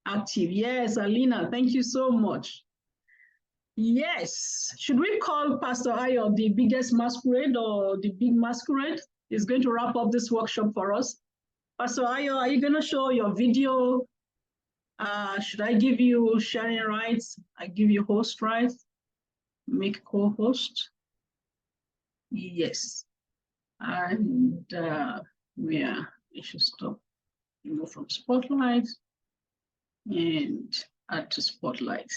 active. Yes, Alina, thank you so much. Yes, should we call Pastor Ayo the biggest masquerade or the big masquerade? He's going to wrap up this workshop for us. Pastor Ayo, are you going to show your video? Should I give you sharing rights? I give you host rights. Make co-host. Yes. And yeah, it should stop. Remove from Spotlight and add to Spotlight.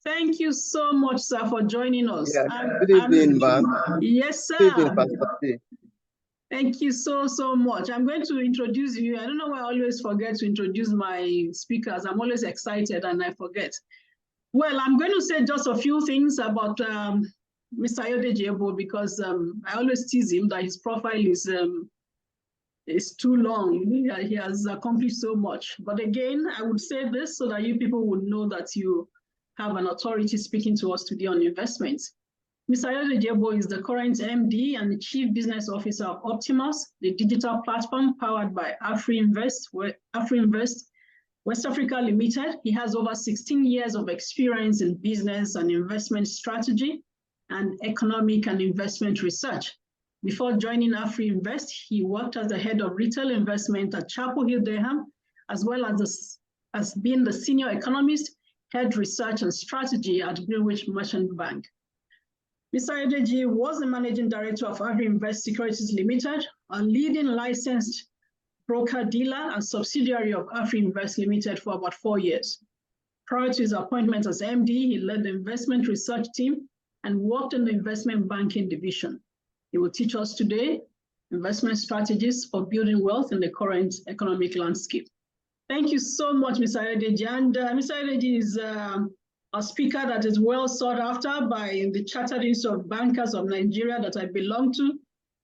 Thank you so much, sir, for joining us. Yeah, good evening, ma'am. Yes, sir. Good evening, Pastor P. Thank you so much. I'm going to introduce you. I don't know why I always forget to introduce my speakers. I'm always excited and I forget. Well, I'm going to say just a few things about Mr. Ayodeji because I always tease him that his profile is too long. He has accomplished so much. But again, I would say this so that you people would know that you have an authority speaking to us today on investments. Mr. Ayodeji is the current MD and the Chief Business Officer of Optimus, the digital platform powered by AfriInvest, West Africa Limited. He has over 16 years of experience in business and investment strategy and economic and investment research. Before joining AfriInvest, he worked as the head of retail investment at Chapel Hill Durham, as well as being the senior economist, head research and strategy at Greenwich Merchant Bank. Mr. Ayodeji was the managing director of AfriInvest Securities Limited, a leading licensed broker-dealer and subsidiary of AfriInvest Limited for about 4 years. Prior to his appointment as MD, he led the investment research team and worked in the investment banking division. He will teach us today investment strategies for building wealth in the current economic landscape. Thank you so much, Mr. Ayodeji. And Mr. Ayodeji is a speaker that is well sought after by the Chartered Institute of Bankers of Nigeria that I belong to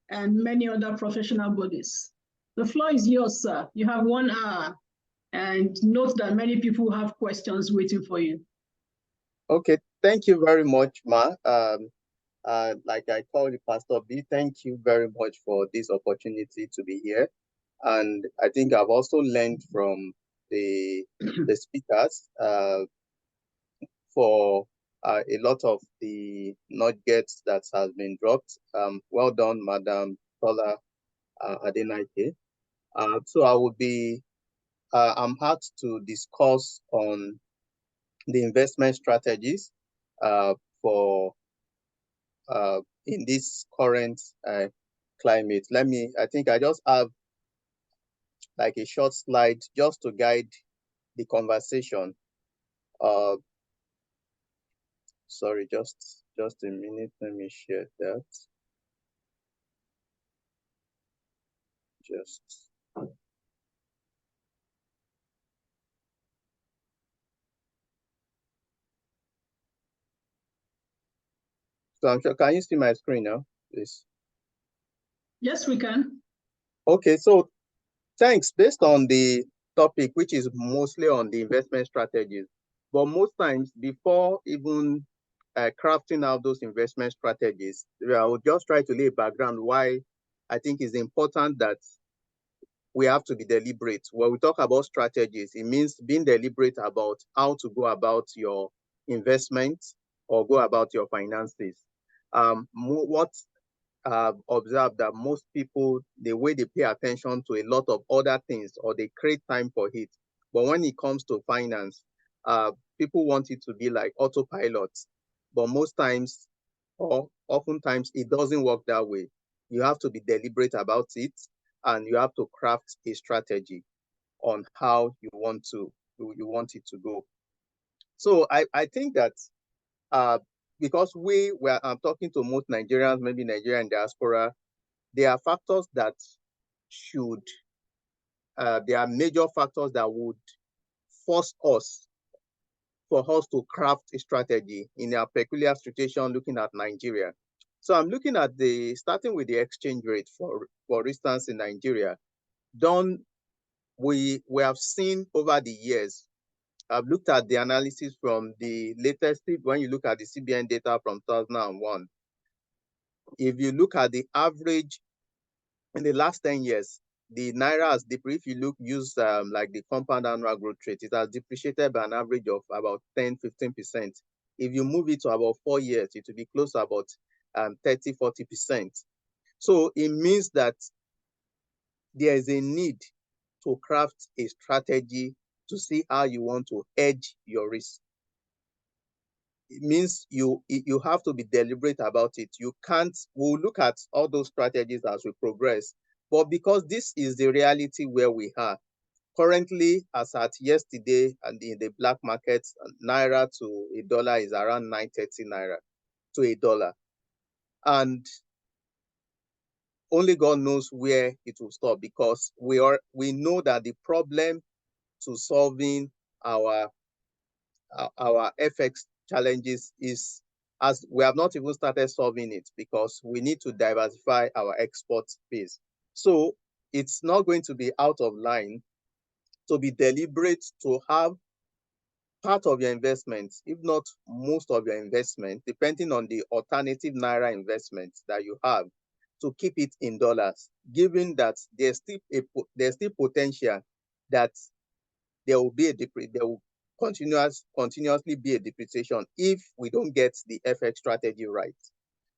and many other professional bodies. The floor is yours, sir. You have 1 hour. And note that many people have questions waiting for you. Okay, thank you very much, Ma. Like I call you Pastor B, thank you very much for this opportunity to be here. And I think I've also learned from the speakers for a lot of the nuggets that has been dropped. Well done, Madam Tola Adenike. So I would be, I'm asked to discuss on the investment strategies for in this current climate. I think I just have like a short slide just to guide the conversation. Sorry, just a minute. Let me share that. Just. So I'm sure, can you see my screen now, please? Yes, we can. Okay, so thanks. Based on the topic, which is mostly on the investment strategies, but most times before even crafting out those investment strategies, I would just try to lay a background why I think it's important that we have to be deliberate. When we talk about strategies, it means being deliberate about how to go about your investment or go about your finances. What I've observed that most people, the way they pay attention to a lot of other things or they create time for it. But when it comes to finance, people want it to be like autopilot. But most times, or oftentimes, it doesn't work that way. You have to be deliberate about it and you have to craft a strategy on how you want it to go. So I think that because I'm talking to most Nigerians, maybe Nigerian diaspora, there are factors that there are major factors that would force us to craft a strategy in a peculiar situation looking at Nigeria. So I'm looking at starting with the exchange rate, for instance, in Nigeria. We have seen over the years, I've looked at the analysis from the latest, when you look at the CBN data from 2001, if you look at the average in the last 10 years, the naira has if you use like the compound annual growth rate, it has depreciated by an average of about 10-15%. If you move it to about 4 years, it will be close to about 30-40%. So it means that there is a need to craft a strategy to see how you want to hedge your risk. It means you have to be deliberate about it. You can't, we'll look at all those strategies as we progress, but because this is the reality where we are currently, as at yesterday, and in the black market, naira to a dollar is around 930 naira to a dollar, and only God knows where it will stop, because we know that the problem to solving our FX challenges is, as we have not even started solving it, because we need to diversify our export base. So it's not going to be out of line to be deliberate to have part of your investment, if not most of your investment, depending on the alternative naira investment that you have, to keep it in dollars, given that there's still potential that there will continuously be a depreciation if we don't get the FX strategy right.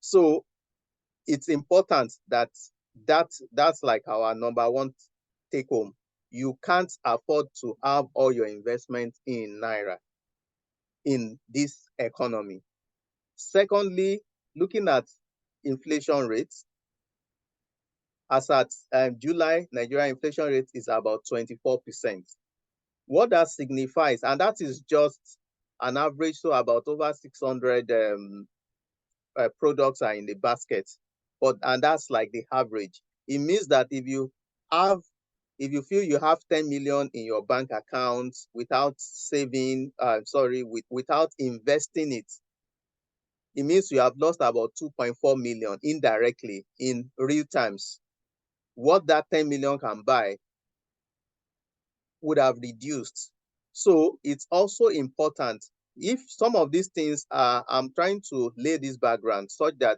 So it's important that's like our number one take home. You can't afford to have all your investment in naira in this economy. Secondly, looking at inflation rates, as at July, Nigeria inflation rate is about 24%. What that signifies, and that is just an average, so about over 600 products are in the basket, and that's like the average. It means that if you feel you have 10 million in your bank account without saving, without investing it, it means you have lost about 2.4 million indirectly in real times. What that 10 million can buy would have reduced. So it's also important, if some of these things are, I'm trying to lay this background such that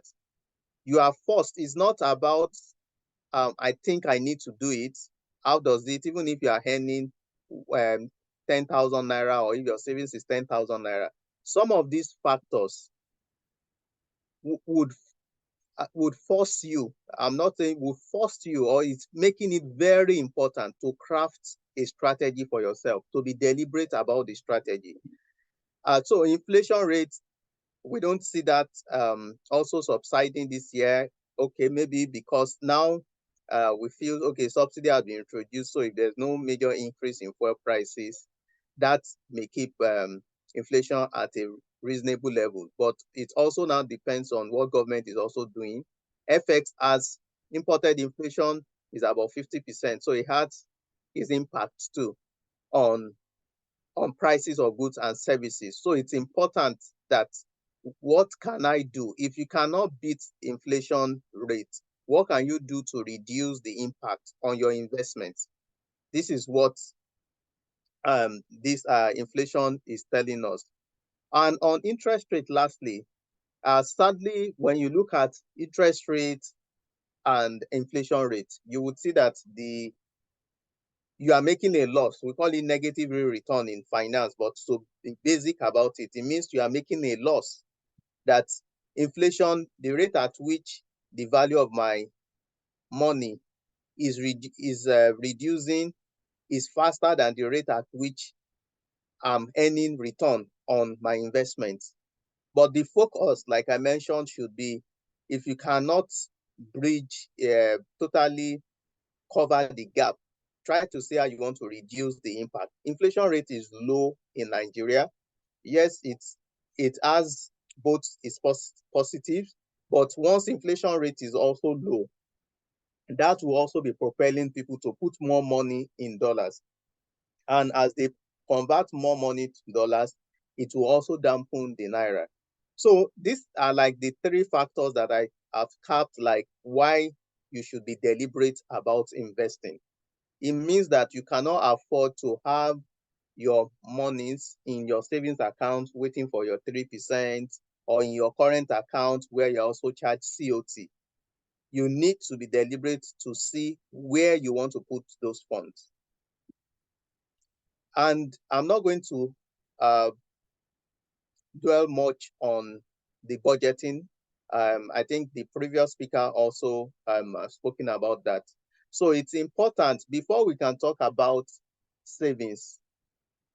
you are forced. It's not about, I think I need to do it. How does it, even if you are earning 10,000 naira, or if your savings is 10,000 naira, some of these factors would force you, I'm not saying would force you, or it's making it very important to craft a strategy for yourself, to be deliberate about the strategy. So inflation rates, we don't see that also subsiding this year. Okay, maybe because now we feel, okay, subsidy has been introduced, so if there's no major increase in fuel prices, that may keep inflation at a reasonable level. But it also now depends on what government is also doing. FX as imported inflation is about 50%, so it has its impact too on prices of goods and services. So it's important that, what can I do? If you cannot beat inflation rate, what can you do to reduce the impact on your investments? This is what this inflation is telling us. And on interest rate, lastly, sadly, when you look at interest rates and inflation rates, you would see that you are making a loss. We call it negative real return in finance, but to be basic about it, it means you are making a loss. That inflation, the rate at which the value of my money is reducing, is faster than the rate at which I'm earning return on my investments. But the focus, like I mentioned, should be, if you cannot totally cover the gap, try to see how you want to reduce the impact. Inflation rate is low in Nigeria. Yes, it has both its positives, but once inflation rate is also low, that will also be propelling people to put more money in dollars. And as they convert more money to dollars, it will also dampen the naira. So these are like the three factors that I have capped, like why you should be deliberate about investing. It means that you cannot afford to have your monies in your savings account waiting for your 3%, or in your current account where you also charge COT. you need to be deliberate to see where you want to put those funds. And I'm not going to dwell much on the budgeting. I think the previous speaker also spoken about that. So it's important, before we can talk about savings,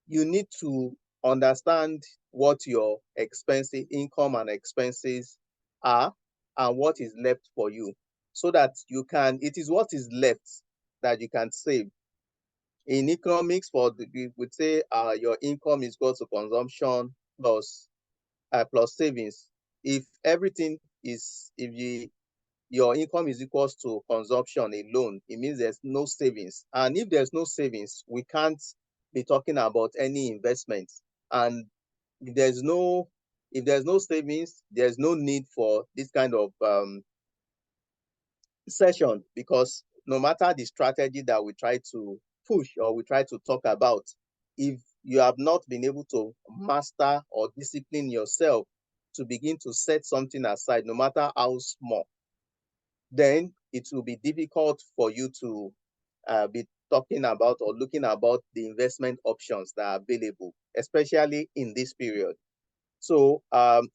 you need to understand what your expenses, income and expenses are, and what is left for you, so that you can, it is what is left that you can save. In economics, we would say your income is equal to consumption plus savings. If everything is, your income is equals to consumption alone, it means there's no savings. And if there's no savings, we can't be talking about any investment. And if there's no savings, there's no need for this kind of session, because no matter the strategy that we try to push or we try to talk about, if you have not been able to master or discipline yourself to begin to set something aside, no matter how small, then it will be difficult for you to be talking about or looking about the investment options that are available, especially in this period. So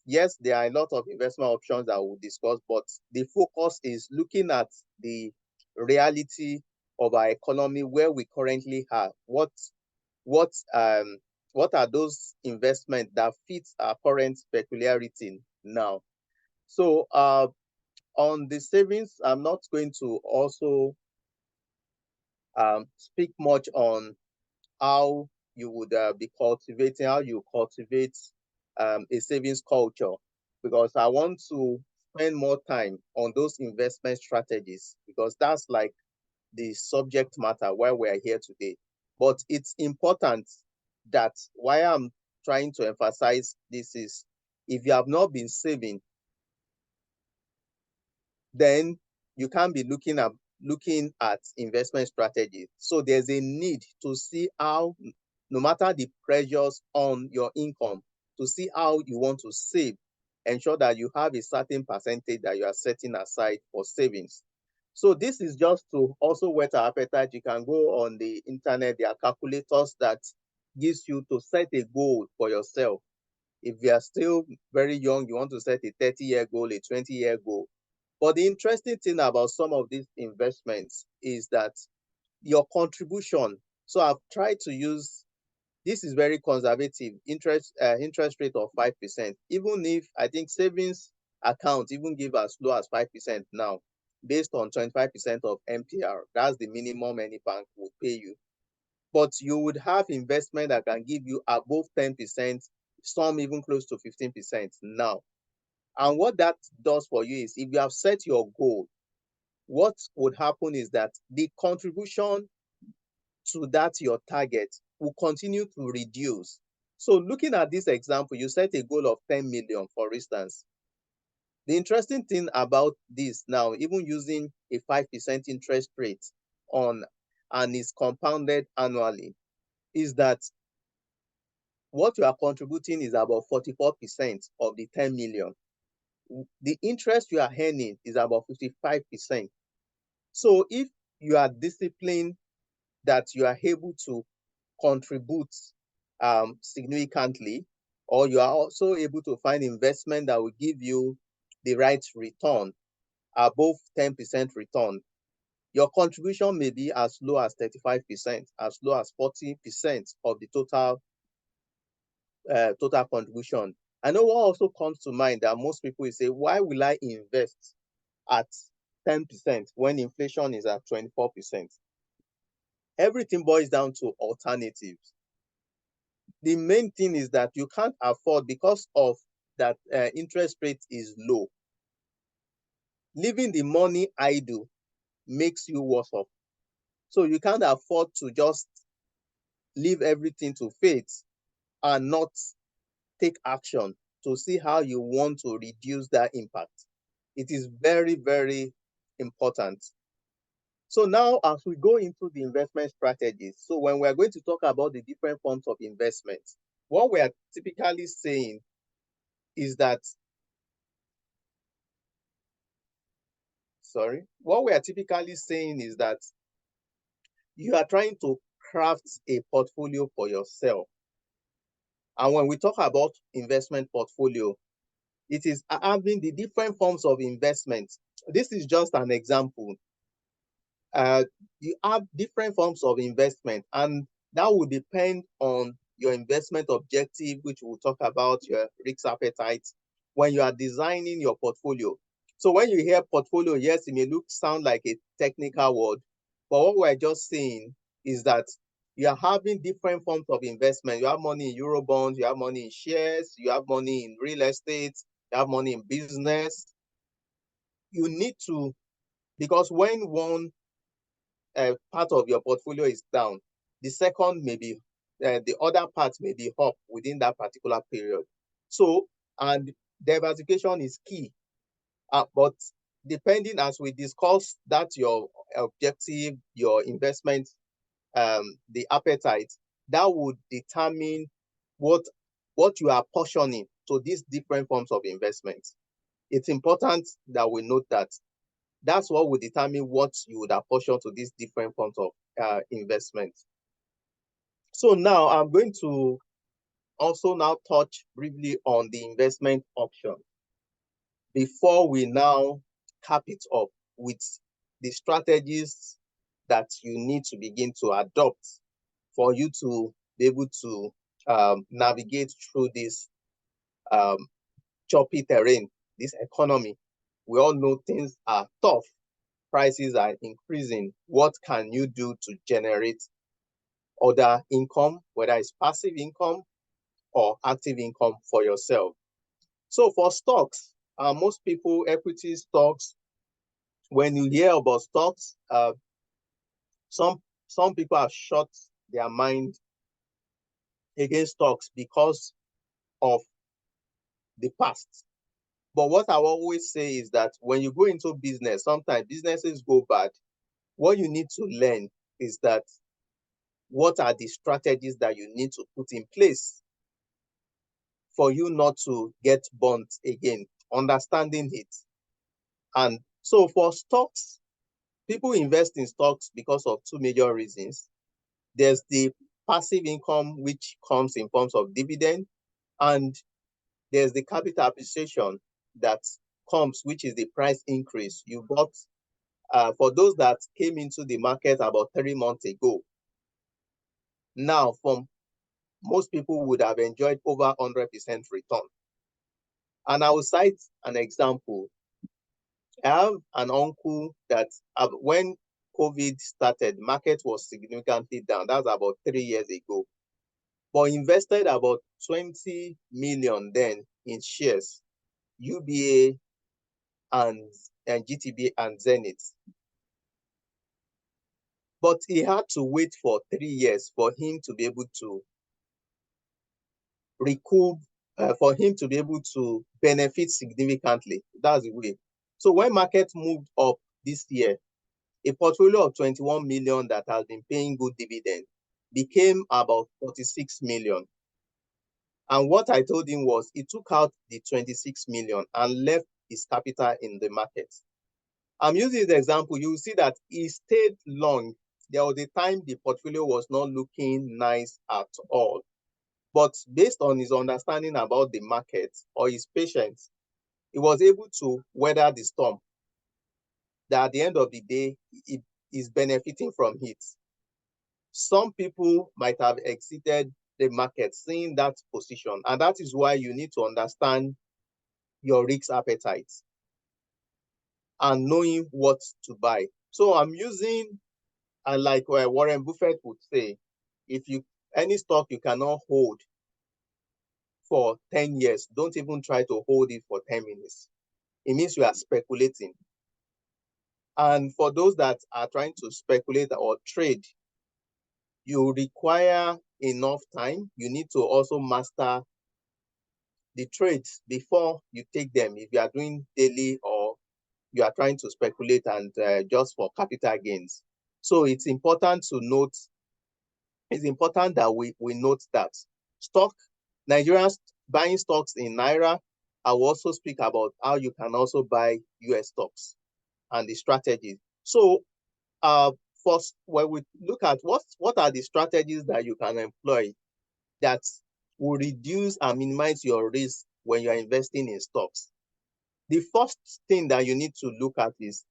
yes, there are a lot of investment options that we'll discuss, but the focus is looking at the reality of our economy, where we currently are. What are those investments that fit our current peculiarity now? So on the savings, I'm not going to also speak much on how you would be cultivating, how you cultivate a savings culture, because I want to spend more time on those investment strategies, because that's like the subject matter why we're here today. But it's important that why I'm trying to emphasize this is, if you have not been saving, then you can't be looking at investment strategies. So there's a need to see how, no matter the pressures on your income, to see how you want to save, ensure that you have a certain percentage that you are setting aside for savings. So this is just to also whet our appetite. You can go on the internet, there are calculators that gives you to set a goal for yourself. If you are still very young, you want to set a 30-year goal, a 20-year goal. But the interesting thing about some of these investments is that your contribution. So I've tried to use, this is very conservative, interest rate of 5%. Even if I think savings accounts even give as low as 5% now, based on 25% of MPR. That's the minimum any bank will pay you. But you would have investment that can give you above 10%, some even close to 15% now. And what that does for you is, if you have set your goal, what would happen is that the contribution to that your target will continue to reduce. So looking at this example, you set a goal of 10 million, for instance. The interesting thing about this now, even using a 5% interest rate on, and is compounded annually, is that what you are contributing is about 44% of the 10 million. The interest you are earning is about 55%. So if you are disciplined, that you are able to contribute significantly, or you are also able to find investment that will give you the right return, above 10% return, your contribution may be as low as 35%, as low as 40% of the total contribution. I know what also comes to mind that most people will say, why will I invest at 10% when inflation is at 24%? Everything boils down to alternatives. The main thing is that you can't afford, because of that interest rate is low. Leaving the money idle makes you worse off. So you can't afford to just leave everything to fate and not take action to see how you want to reduce that impact. It is very, very important. So now, as we go into the investment strategies, so when we're going to talk about the different forms of investment, what we are typically saying is that sorry, what we are typically saying is that you are trying to craft a portfolio for yourself. And when we talk about investment portfolio, it is having the different forms of investment. This is just an example. You have different forms of investment, and that will depend on your investment objective, which we'll talk about, your risk appetite, when you are designing your portfolio. So when you hear portfolio, yes, it may sound like a technical word, but what we're just saying is that you are having different forms of investment. You have money in Eurobonds, you have money in shares, you have money in real estate, you have money in business. You need to, because when one part of your portfolio is down, the second may be, the other part may be up within that particular period. So, and diversification is key. But depending, as we discussed, that your objective, your investment, the appetite, that would determine what you are portioning to these different forms of investments. It's important that we note that that's what will determine what you would apportion to these different forms of investments. So now I'm going to also now touch briefly on the investment option before we now cap it up with the strategies that you need to begin to adopt for you to be able to navigate through this choppy terrain, this economy. We all know things are tough. Prices are increasing. What can you do to generate other income, whether it's passive income or active income for yourself? So for stocks, most people, equity stocks, when you hear about stocks, some people have shut their mind against stocks because of the past. But what I always say is that when you go into business, sometimes businesses go bad. What you need to learn is that what are the strategies that you need to put in place for you not to get burnt again, understanding it. And so for stocks, people invest in stocks because of two major reasons. There's the passive income, which comes in forms of dividend, and there's the capital appreciation that comes, which is the price increase. You got, for those that came into the market about 3 months ago, now from most people would have enjoyed over 100% return. And I will cite an example. I have an uncle that when COVID started, market was significantly down. That's about 3 years ago. But invested about 20 million then in shares, UBA and GTB and Zenith. But he had to wait for 3 years for him to be able to recoup, for him to be able to benefit significantly. That's the way. So when market moved up this year, a portfolio of 21 million that has been paying good dividend became about 46 million. And what I told him was he took out the 26 million and left his capital in the market. I'm using the example. You will see that he stayed long. There was a time the portfolio was not looking nice at all. But based on his understanding about the market or his patience, he was able to weather the storm. That at the end of the day, he is benefiting from it. Some people might have exited the market seeing that position, and that is why you need to understand your risk appetite and knowing what to buy. So I'm using, and like Warren Buffett would say, if you any stock you cannot hold for 10 years, don't even try to hold it for 10 minutes. It means you are speculating. And for those that are trying to speculate or trade, you require enough time. You need to also master the trades before you take them. If you are doing daily or you are trying to speculate and just for capital gains. So it's important to note, it's important that we note that Nigerians buying stocks in Naira. I will also speak about how you can also buy US stocks and the strategies. So first, when we look at what are the strategies that you can employ that will reduce and minimize your risk when you are investing in stocks. The first thing that you need to look at is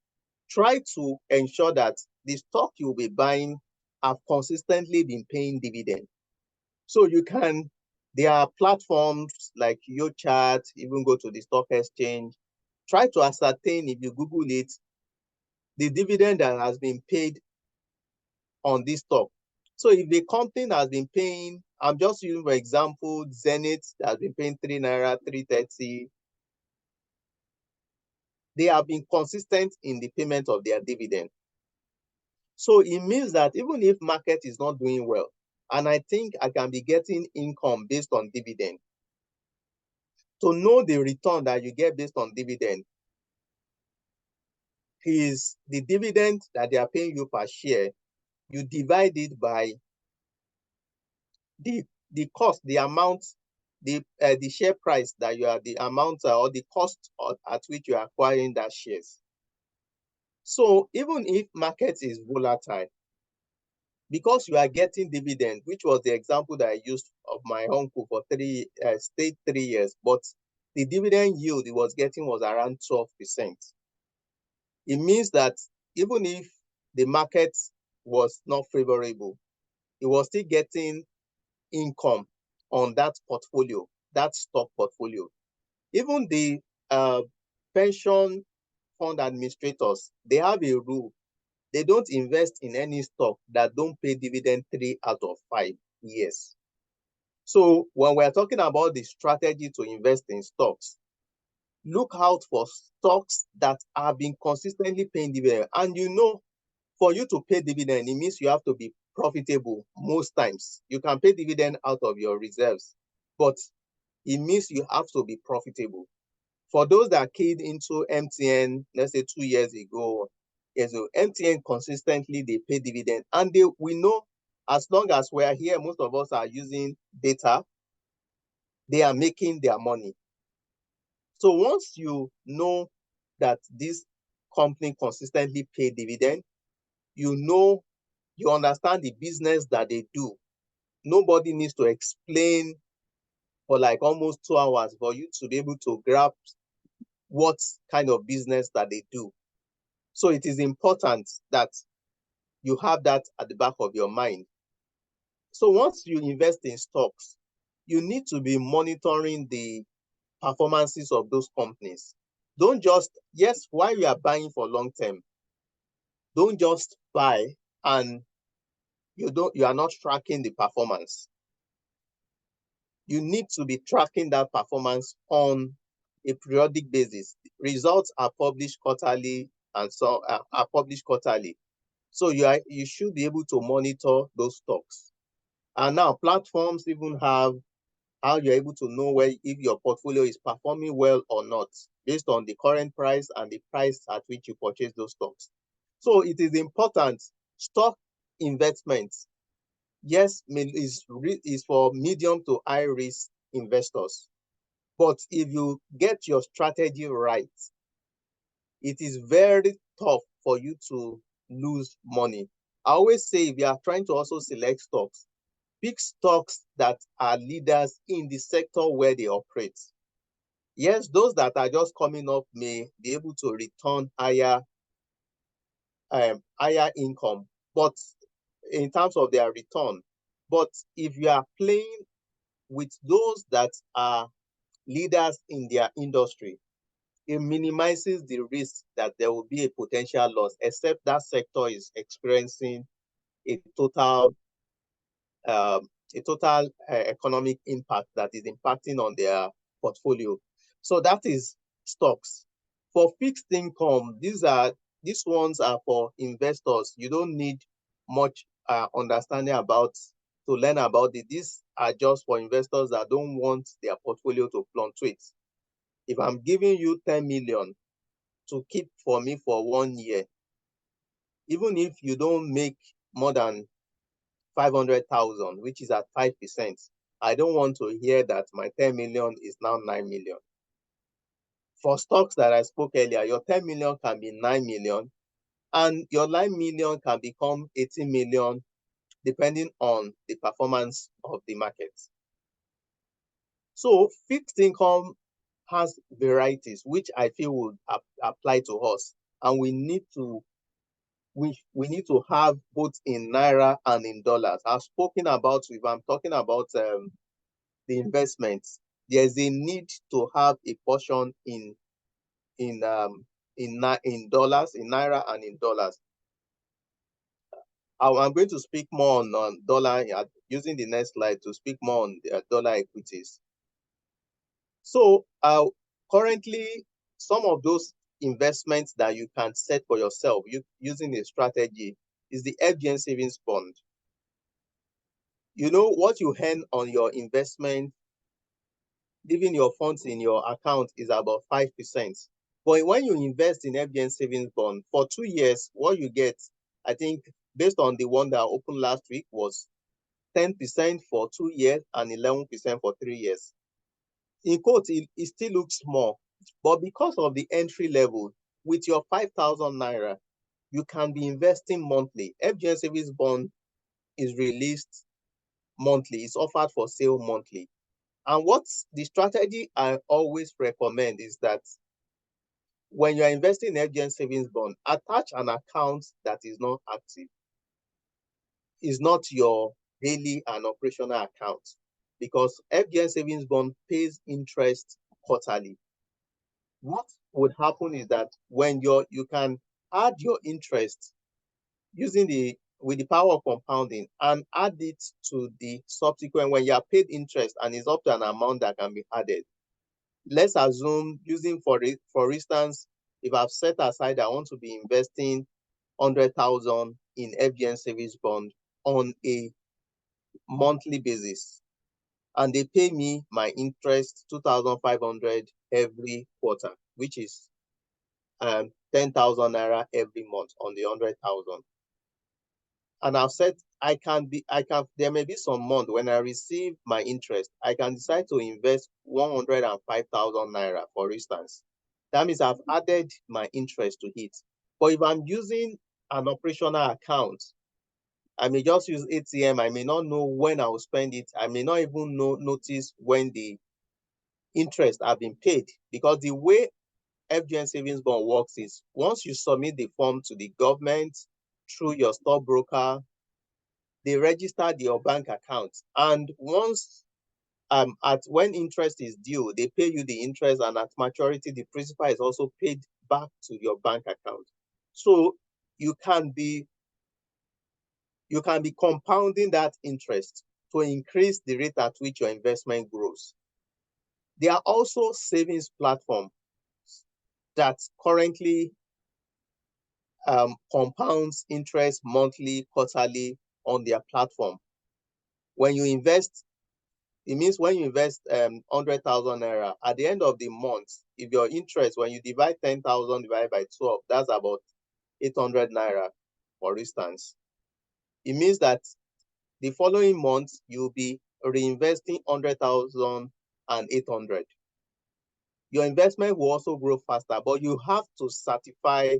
try to ensure that the stock you'll be buying have consistently been paying dividend. So there are platforms like YoChart, even go to the stock exchange, try to ascertain, if you Google it, the dividend that has been paid on this stock. So if the company has been paying, I'm just using for example, Zenith has been paying 3 naira, 330. They have been consistent in the payment of their dividend. So it means that even if market is not doing well, and I think I can be getting income based on dividend, to know the return that you get based on dividend is the dividend that they are paying you per share. You divide it by the cost, the amount, the share price that you are, the amount or the cost at which you are acquiring that shares. So even if market is volatile, because you are getting dividend, which was the example that I used of my uncle for stayed 3 years, but the dividend yield he was getting was around 12%. It means that even if the market was not favorable, he was still getting income on that portfolio, that stock portfolio. Even the pension fund administrators, they have a rule. They don't invest in any stock that don't pay dividend 3 out of 5 years. So when we're talking about the strategy to invest in stocks, look out for stocks that have been consistently paying dividend. And for you to pay dividend, it means you have to be profitable most times. You can pay dividend out of your reserves, but it means you have to be profitable. For those that keyed into MTN, let's say 2 years ago, so MTN consistently, they pay dividend. And we know as long as we're here, most of us are using data, they are making their money. So once you know that this company consistently pay dividend, you understand the business that they do. Nobody needs to explain for like almost 2 hours for you to be able to grasp what kind of business that they do. So it is important that you have that at the back of your mind. So once you invest in stocks, you need to be monitoring the performances of those companies. Don't just, yes, while you are buying for long term, don't just buy and you are not tracking the performance. You need to be tracking that performance on a periodic basis. Results are published quarterly and so are published quarterly. So you should be able to monitor those stocks. And now platforms even have how you're able to know if your portfolio is performing well or not based on the current price and the price at which you purchase those stocks. So it is important. Stock investments, yes, is for medium to high risk investors. But if you get your strategy right, it is very tough for you to lose money. I always say if you are trying to also select stocks, pick stocks that are leaders in the sector where they operate. Yes, those that are just coming up may be able to return higher income, but in terms of their return. But if you are playing with those that are leaders in their industry, it minimizes the risk that there will be a potential loss, except that sector is experiencing a total economic impact that is impacting on their portfolio. So that is stocks. For fixed income, these ones are for investors. You don't need much understanding to learn about it. These are just for investors that don't want their portfolio to fluctuate. If I'm giving you 10 million to keep for me for 1 year, even if you don't make more than 500,000, which is at 5%, I don't want to hear that my 10 million is now 9 million. For stocks that I spoke earlier, your 10 million can be 9 million, and your 9 million can become 18 million depending on the performance of the market. So fixed income has varieties, which I feel would apply to us. And we need to have both in naira and in dollars. I've spoken about, if I'm talking about the investments, there's a need to have a portion in dollars, in naira and in dollars. I'm going to speak more on dollar, using the next slide to speak more on dollar equities. So currently, some of those investments that you can set for yourself using a strategy is the FGN savings bond. You know what you earn on your investment, leaving your funds in your account, is about 5%. But when you invest in FGN savings bond for 2 years, what you get, I think, based on the one that opened last week, was 10% for 2 years and 11% for 3 years. In quotes, it still looks small, but because of the entry level, with your 5,000 naira, you can be investing monthly. FGN savings bond is released monthly. It's offered for sale monthly. And what's the strategy I always recommend is that when you're investing in FGN savings bond, attach an account that is not active. Is not your daily and operational account, because FGN savings bond pays interest quarterly. What would happen is that when you can add your interest with the power of compounding and add it to the subsequent, when you are paid interest and it's up to an amount that can be added. Let's assume, using for instance, if I've set aside I want to be investing 100,000 in FGN savings bond on a monthly basis, and they pay me my interest 2,500 every quarter, which is 10,000 naira every month on the 100,000. And I've said there may be some month when I receive my interest, I can decide to invest 105,000 naira, for instance. That means I've added my interest to it. But if I'm using an operational account, I may just use ATM. I may not know when I will spend it. I may not even notice when the interest have been paid, because the way FGN savings bond works is once you submit the form to the government through your stockbroker, they register your bank account. And once when interest is due, they pay you the interest, and at maturity, the principal is also paid back to your bank account. So you can be compounding that interest to increase the rate at which your investment grows. There are also savings platforms that currently compounds interest monthly, quarterly on their platform. When you invest, it means when you invest 100,000 naira, at the end of the month, if your interest, when you divide 10,000 divided by 12, that's about 800 naira, for instance. It means that the following month, you'll be reinvesting 100,000 and 800. Your investment will also grow faster, but you have to certify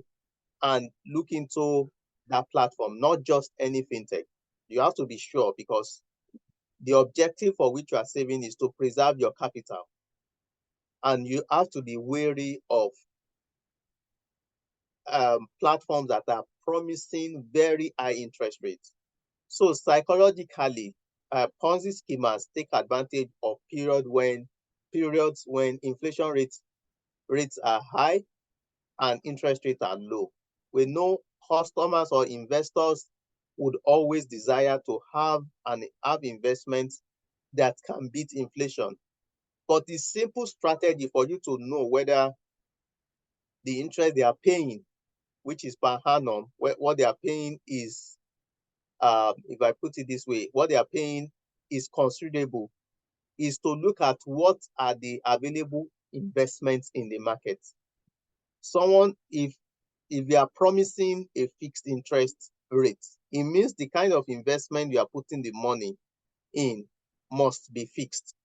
and look into that platform, not just any fintech. You have to be sure, because the objective for which you are saving is to preserve your capital. And you have to be wary of platforms that are promising very high interest rates. So psychologically, Ponzi schemers take advantage of periods when inflation rates are high and interest rates are low. We know customers or investors would always desire to have investments that can beat inflation. But the simple strategy for you to know whether the interest they are paying, which is per annum, what they are paying is, if I put it this way, what they are paying is considerable, is to look at what are the available investments in the market. If you are promising a fixed interest rate, it means the kind of investment you are putting the money in must be fixed.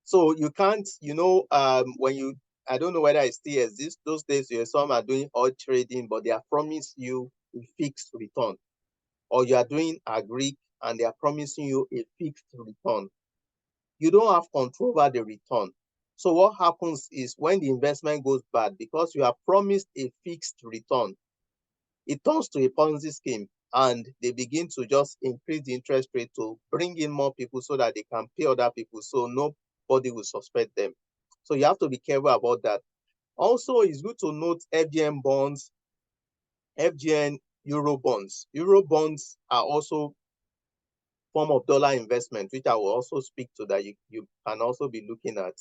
So you can't, when you, I don't know whether it still exists. Those days, some are doing oil trading, but they are promising you a fixed return. Or you are doing agri and they are promising you a fixed return. You don't have control over the return. So what happens is when the investment goes bad, because you are promised a fixed return, it turns to a Ponzi scheme, and they begin to just increase the interest rate to bring in more people so that they can pay other people, so nobody will suspect them. So you have to be careful about that. Also, it's good to note FGN bonds, FGN Euro bonds. Euro bonds are also form of dollar investment, which I will also speak to, that you can also be looking at.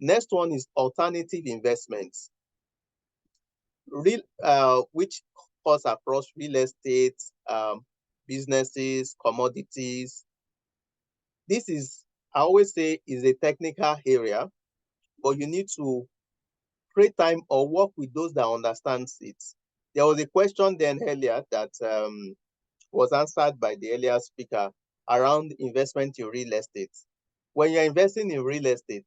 Next one is alternative investments, which cuts across real estate, businesses, commodities. This is, I always say, is a technical area, but you need to create time or work with those that understands it. There was a question then earlier that was answered by the earlier speaker around investment in real estate. When you're investing in real estate,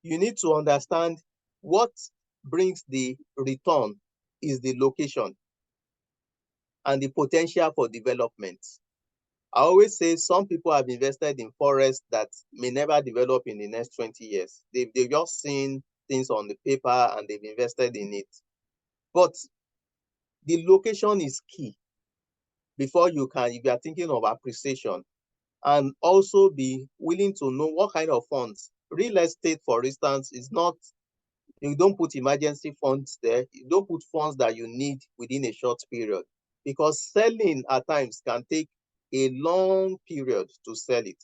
you need to understand what brings the return is the location and the potential for development. I always say some people have invested in forests that may never develop in the next 20 years. They've just seen things on the paper and they've invested in it. But the location is key before you can, if you are thinking of appreciation, and also be willing to know what kind of funds. Real estate, for instance, is not, you don't put emergency funds there. You don't put funds that you need within a short period, because selling at times can take a long period to sell it.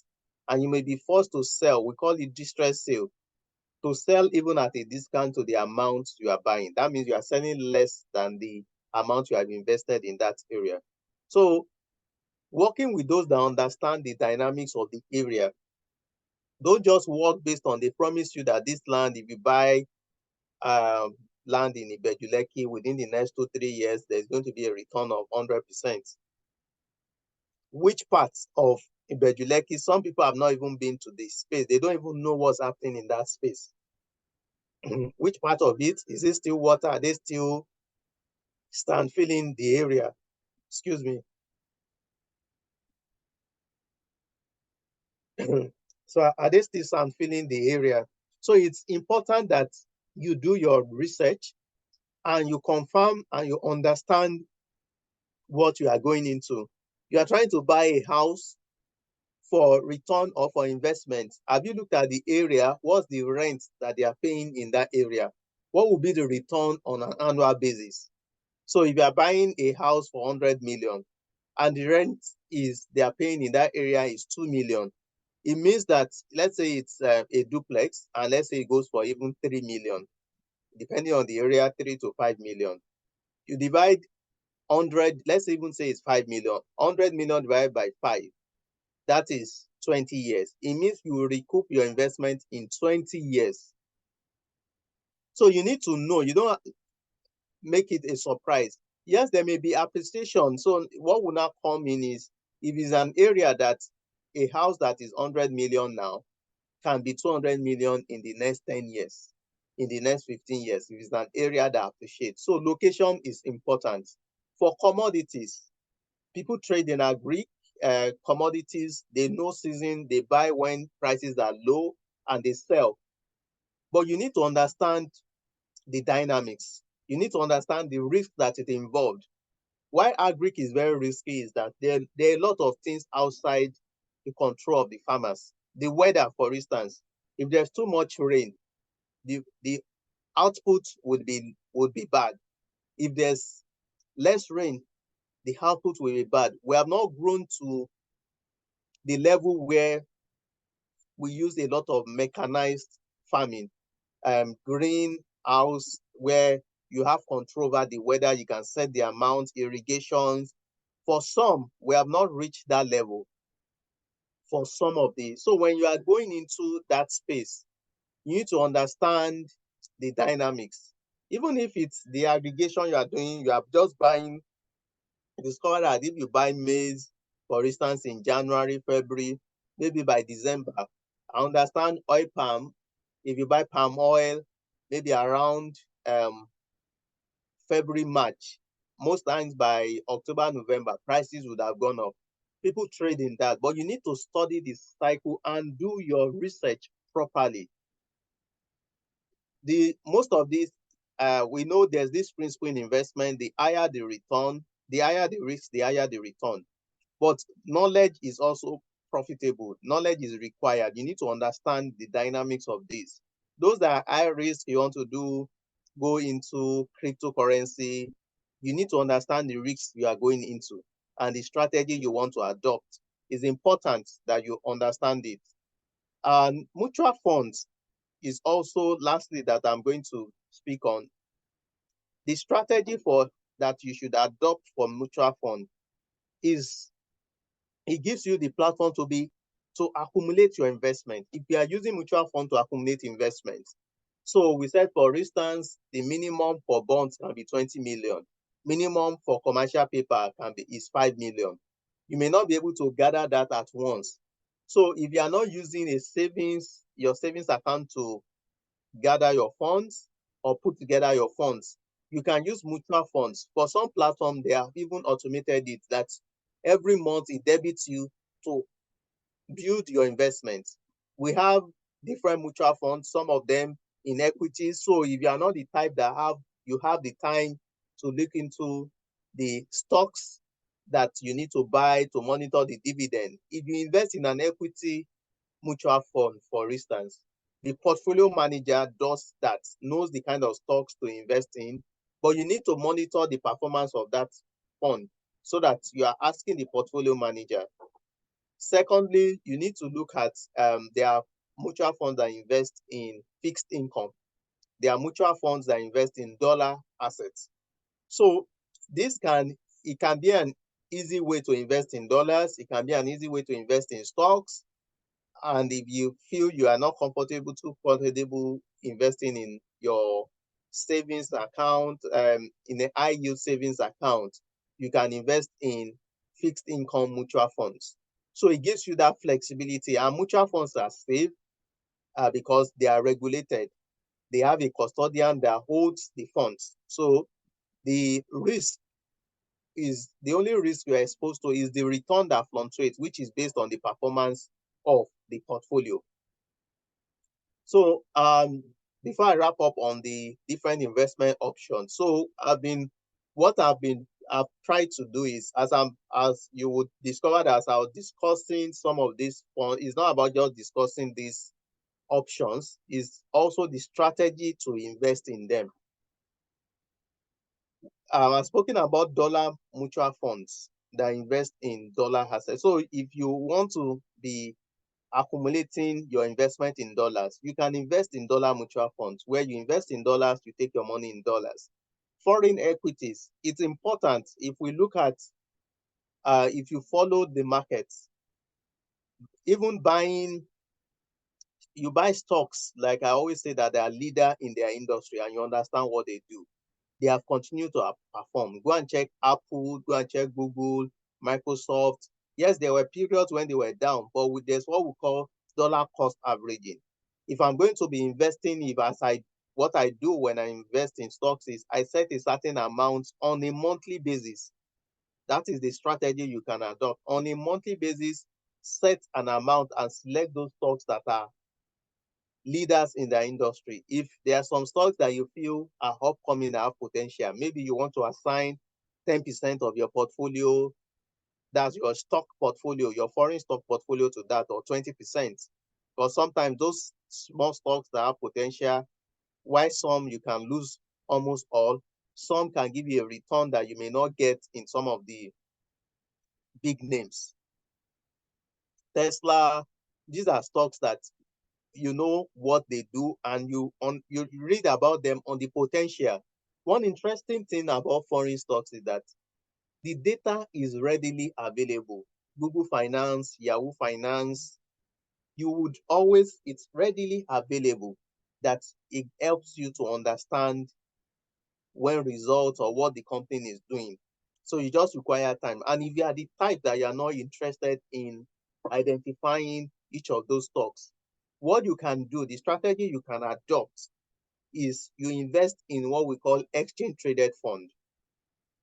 And you may be forced to sell, we call it distress sale, to sell even at a discount to the amount you are buying. That means you are selling less than the amount you have invested in that area. So working with those that understand the dynamics of the area, don't just work based on, they promise you that this land, if you buy land in Ayodeji within the next 2-3 years, there's going to be a return of 100%. Which parts of Ayodeji, some people have not even been to the space. They don't even know what's happening in that space. Which part of it? Is it still water? Are they still stand filling the area? Excuse me. So are they still stand filling the area? So it's important that you do your research and you confirm and you understand what you are going into. You are trying to buy a house for return or for investment. Have you looked at the area? What's the rent that they are paying in that area? What will be the return on an annual basis? So if you are buying a house for 100 million and the rent is they are paying in that area is 2 million, it means that, let's say it's a duplex, and let's say it goes for even 3 million, depending on the area, 3 to 5 million. You divide 100, let's even say it's 5 million, 100 million divided by 5, that is 20 years. It means you will recoup your investment in 20 years. So you need to know, you don't make it a surprise. Yes, there may be appreciation. So what will now come in is, if it's an area that a house that is 100 million now can be 200 million in the next 10 years, in the next 15 years, if it's an area that appreciates. So location is important. For commodities, people trade in agri commodities. They know season, they buy when prices are low and they sell. But you need to understand the dynamics. You need to understand the risk that it involved. Why agri is very risky is that there are a lot of things outside the control of the farmers. The weather, for instance, if there's too much rain, the output would be bad. If there's less rain, the output will be bad. We have not grown to the level where we use a lot of mechanized farming, greenhouse, where you have control over the weather, you can set the amount, irrigations. For some, we have not reached that level. For some of these, so when you are going into that space, you need to understand the dynamics. Even if it's the aggregation you are doing, you are just buying, discover that if you buy maize, for instance, in January, February, maybe by December, I understand oil palm. If you buy palm oil, maybe around February, March, most times by October, November, prices would have gone up. People trade in that, but you need to study this cycle and do your research properly. Most of these, we know there's this principle in investment: the higher the return, the higher the risk, the higher the return. But knowledge is also profitable. Knowledge is required. You need to understand the dynamics of this. Those that are high risk, you want to go into cryptocurrency, you need to understand the risks you are going into and the strategy you want to adopt. It's important that you understand it. And mutual funds is also lastly that I'm going to speak on. The strategy for that you should adopt for mutual fund is it gives you the platform to accumulate your investment. If you are using mutual fund to accumulate investments, so we said, for instance, the minimum for bonds can be 20 million. Minimum for commercial paper is 5 million. You may not be able to gather that at once. So if you are not using your savings account to gather your funds or put together your funds, you can use mutual funds. For some platforms, they have even automated it that every month it debits you to build your investments. We have different mutual funds, some of them in equities. So if you are not the type that you have the time to look into the stocks that you need to buy to monitor the dividend, if you invest in an equity mutual fund, for instance, the portfolio manager does that, knows the kind of stocks to invest in, but you need to monitor the performance of that fund so that you are asking the portfolio manager. Secondly, you need to look at there are mutual funds that invest in fixed income. There are mutual funds that invest in dollar assets. So it can be an easy way to invest in dollars. It can be an easy way to invest in stocks. And if you feel you are not too comfortable investing in your savings account, in a high yield savings account, you can invest in fixed income mutual funds. So it gives you that flexibility. And mutual funds are safe because they are regulated. They have a custodian that holds the funds. So the only risk you are exposed to is the return that fluctuates, which is based on the performance of the portfolio. So before I wrap up on the different investment options, so I've tried to do is, as you would discover that as I was discussing some of this, it's not about just discussing these options, it's also the strategy to invest in them. I've spoken about dollar mutual funds that invest in dollar assets. So if you want to be accumulating your investment in dollars, you can invest in dollar mutual funds where you invest in dollars, you take your money in dollars. Foreign equities, it's important. If we look at, if you follow the markets, even you buy stocks, like I always say that they are leader in their industry and you understand what they do. They have continued to perform. Go and check Apple, go and check Google, Microsoft. Yes, there were periods when they were down, but there's what we call dollar cost averaging. If I'm going to be investing, what I do when I invest in stocks is I set a certain amount on a monthly basis. That is the strategy you can adopt. On a monthly basis, set an amount and select those stocks that are leaders in their industry. If there are some stocks that you feel are upcoming and have potential, maybe you want to assign 10% of your portfolio, that's your stock portfolio, your foreign stock portfolio to that, or 20%. Because sometimes those small stocks that have potential, while some you can lose almost all, some can give you a return that you may not get in some of the big names. Tesla, these are stocks that you know what they do and you read about them on the potential. One interesting thing about foreign stocks is that the data is readily available. Google Finance, Yahoo Finance, it's readily available, that it helps you to understand when results or what the company is doing. So you just require time. And if you are the type that you are not interested in identifying each of those stocks, what you can do, the strategy you can adopt is you invest in what we call exchange traded fund.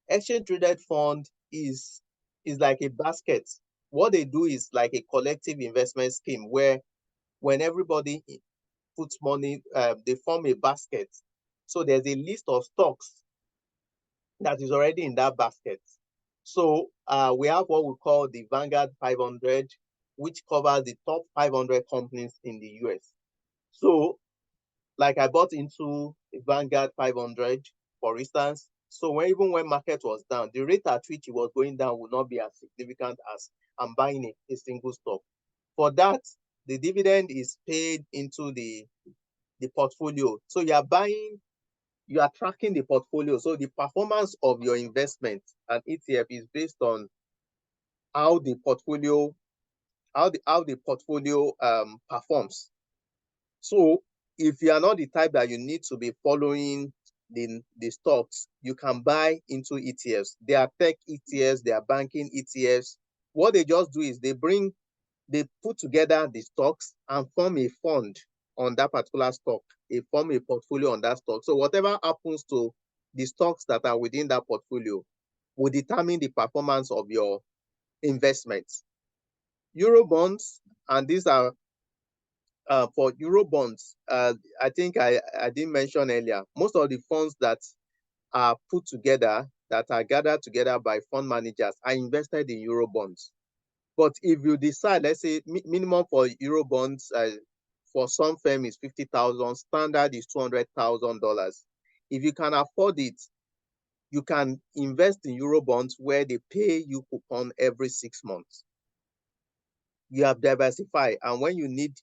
Exchange traded fund is like a basket. What they do is like a collective investment scheme where when everybody puts money, they form a basket. So there's a list of stocks that is already in that basket. So we have what we call the Vanguard 500, which covers the top 500 companies in the US. So like I bought into Vanguard 500, for instance. So even when market was down, the rate at which it was going down would not be as significant as I'm buying a single stock. For that, the dividend is paid into the portfolio. So you are tracking the portfolio. So the performance of your investment and ETF is based on how the portfolio performs. So if you are not the type that you need to be following the stocks, you can buy into ETFs. They are tech ETFs, they are banking ETFs. What they just do is they put together the stocks and form a fund on that particular stock. They form a portfolio on that stock. So whatever happens to the stocks that are within that portfolio will determine the performance of your investments. Eurobonds, and these are for Eurobonds, I think I didn't mention earlier, most of the funds that are put together, that are gathered together by fund managers, are invested in Eurobonds. But if you decide, let's say minimum for Eurobonds for some firm is 50,000, standard is $200,000. If you can afford it, you can invest in Eurobonds where they pay you coupon every 6 months. You have diversified, and when you need,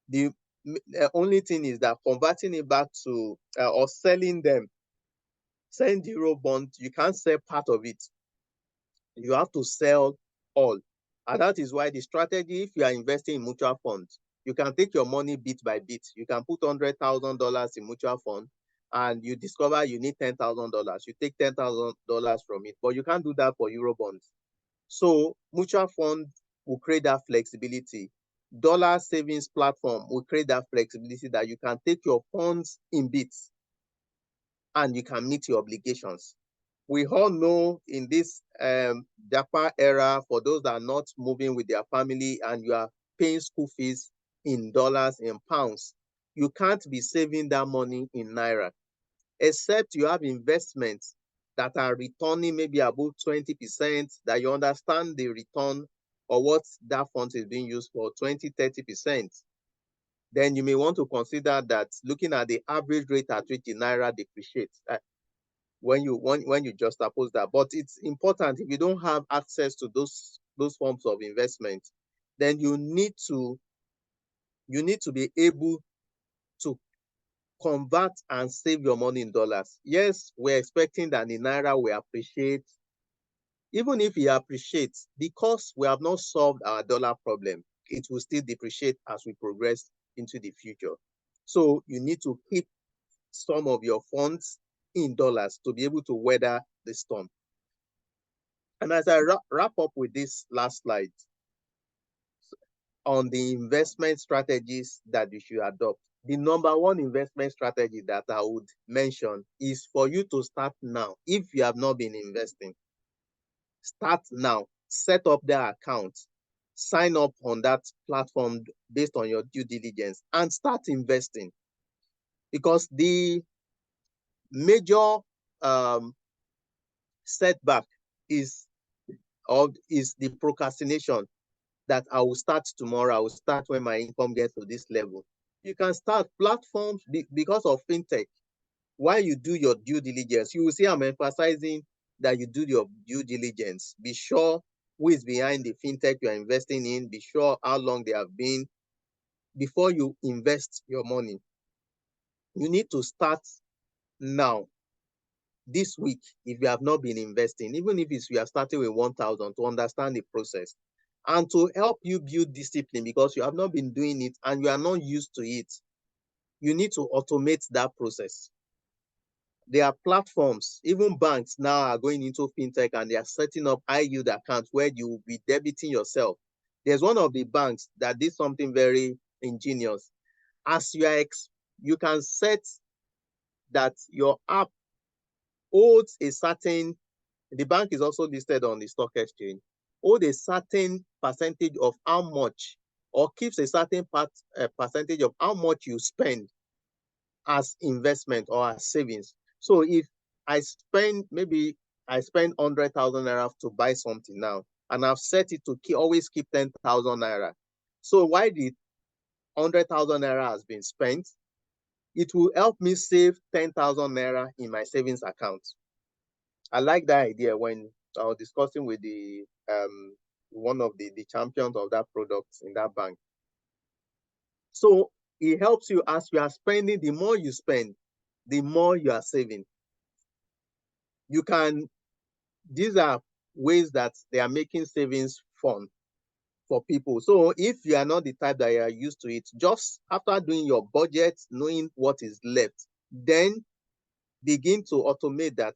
the only thing is that converting it back to or selling the Eurobond, you can't sell part of it. You have to sell all. And that is why the strategy, if you are investing in mutual funds, you can take your money bit by bit. You can put $100,000 in mutual fund and you discover you need $10,000. You take $10,000 from it, but you can't do that for Eurobonds. So mutual fund will create that flexibility. Dollar savings platform will create that flexibility that you can take your funds in bits and you can meet your obligations. We all know in this DAPA era, for those that are not moving with their family and you are paying school fees in dollars, in pounds, you can't be saving that money in Naira, except you have investments that are returning maybe about 20%, that you understand the return or what that fund is being used for, 20, 30%. Then you may want to consider that looking at the average rate at which the Naira depreciates. When you juxtapose that. But it's important, if you don't have access to those forms of investment, then you need to be able to convert and save your money in dollars. Yes, we're expecting that the Naira will appreciate. Even if it appreciates, because we have not solved our dollar problem, it will still depreciate as we progress into the future. So you need to keep some of your funds in dollars to be able to weather the storm. And as I wrap up with this last slide on the investment strategies that you should adopt, the number one investment strategy that I would mention is for you to start now. If you have not been investing, start now. Set up their account, sign up on that platform based on your due diligence, and start investing. Because the major setback is the procrastination, that I will start tomorrow, I will start when my income gets to this level. You can start platforms because of fintech. While you do your due diligence, you will see I'm emphasizing that you do your due diligence. Be sure who is behind the fintech you're investing in. Be sure how long they have been before you invest your money. You need to start now. This week, if you have not been investing, even if you are starting with 1,000, to understand the process and to help you build discipline, because you have not been doing it and you are not used to it, you need to automate that process. There are platforms, even banks now are going into fintech and they are setting up high yield accounts where you will be debiting yourself. There's one of the banks that did something very ingenious. As you can set that your app holds a certain, the bank is also listed on the stock exchange, hold a certain percentage of how much, or keeps a certain percentage of how much you spend as investment or as savings. So if maybe I spend 100,000 naira to buy something now, and I've set it to always keep 10,000 naira. So why the 100,000 naira has been spent, it will help me save 10,000 naira in my savings account. I like that idea when I was discussing with the one of the champions of that product in that bank. So it helps you as you are spending, the more you spend, the more you are saving. These are ways that they are making savings fun for people. So if you are not the type that you are used to it, just after doing your budget, knowing what is left, then begin to automate that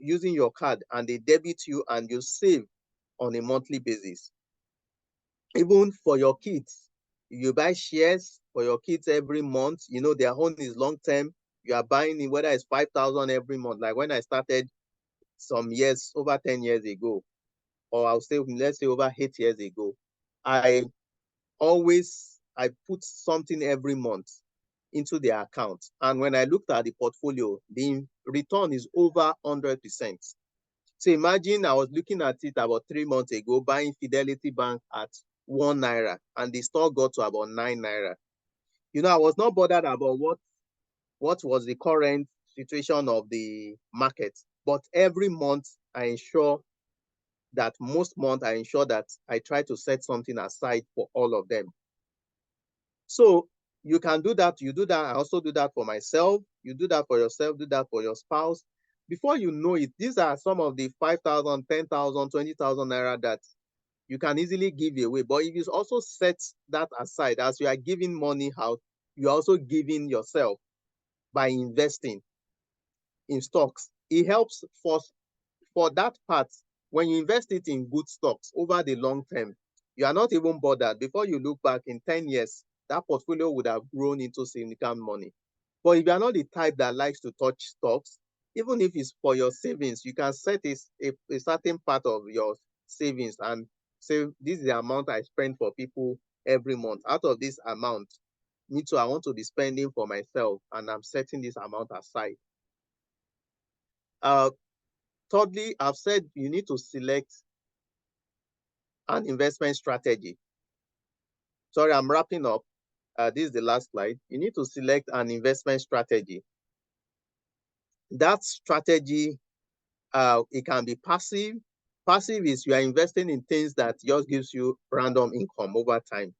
using your card, and they debit you and you save on a monthly basis. Even for your kids, you buy shares for your kids every month, their own is long term. You are buying it, whether it's 5,000 every month. Like when I started some years, over 10 years ago, or I'll say, let's say over 8 years ago, I put something every month into their account. And when I looked at the portfolio, the return is over 100%. So imagine I was looking at it about 3 months ago, buying Fidelity Bank at 1 naira, and the stock got to about 9 naira. I was not bothered about what was the current situation of the market, but every month most months I ensure that I try to set something aside for all of them. So you can do that. You do that. I also do that for myself. You do that for yourself, do that for your spouse. Before you know it, these are some of the 5,000, 10,000, 20,000 naira that you can easily give away. But if you also set that aside, as you are giving money out, you're also giving yourself by investing in stocks. It helps for that part. When you invest it in good stocks over the long term, you are not even bothered. Before you look back in 10 years, that portfolio would have grown into significant money. But if you are not the type that likes to touch stocks, even if it's for your savings, you can set a certain part of your savings and say, this is the amount I spend for people every month. Out of this amount, me too, I want to be spending for myself, and I'm setting this amount aside. Thirdly, I've said you need to select an investment strategy. Sorry, I'm wrapping up. This is the last slide. You need to select an investment strategy. That strategy, it can be passive. Passive is you are investing in things that just gives you random income over time.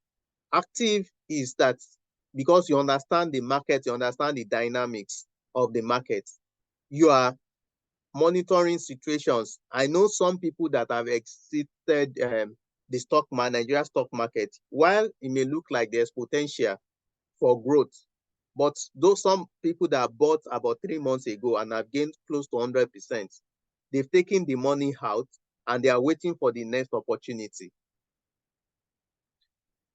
Active is that because you understand the market, you understand the dynamics of the market, you are monitoring situations. I know some people that have exited the Nigeria stock market. While it may look like there's potential for growth, but those some people that bought about 3 months ago and have gained close to 100%, they've taken the money out and they are waiting for the next opportunity.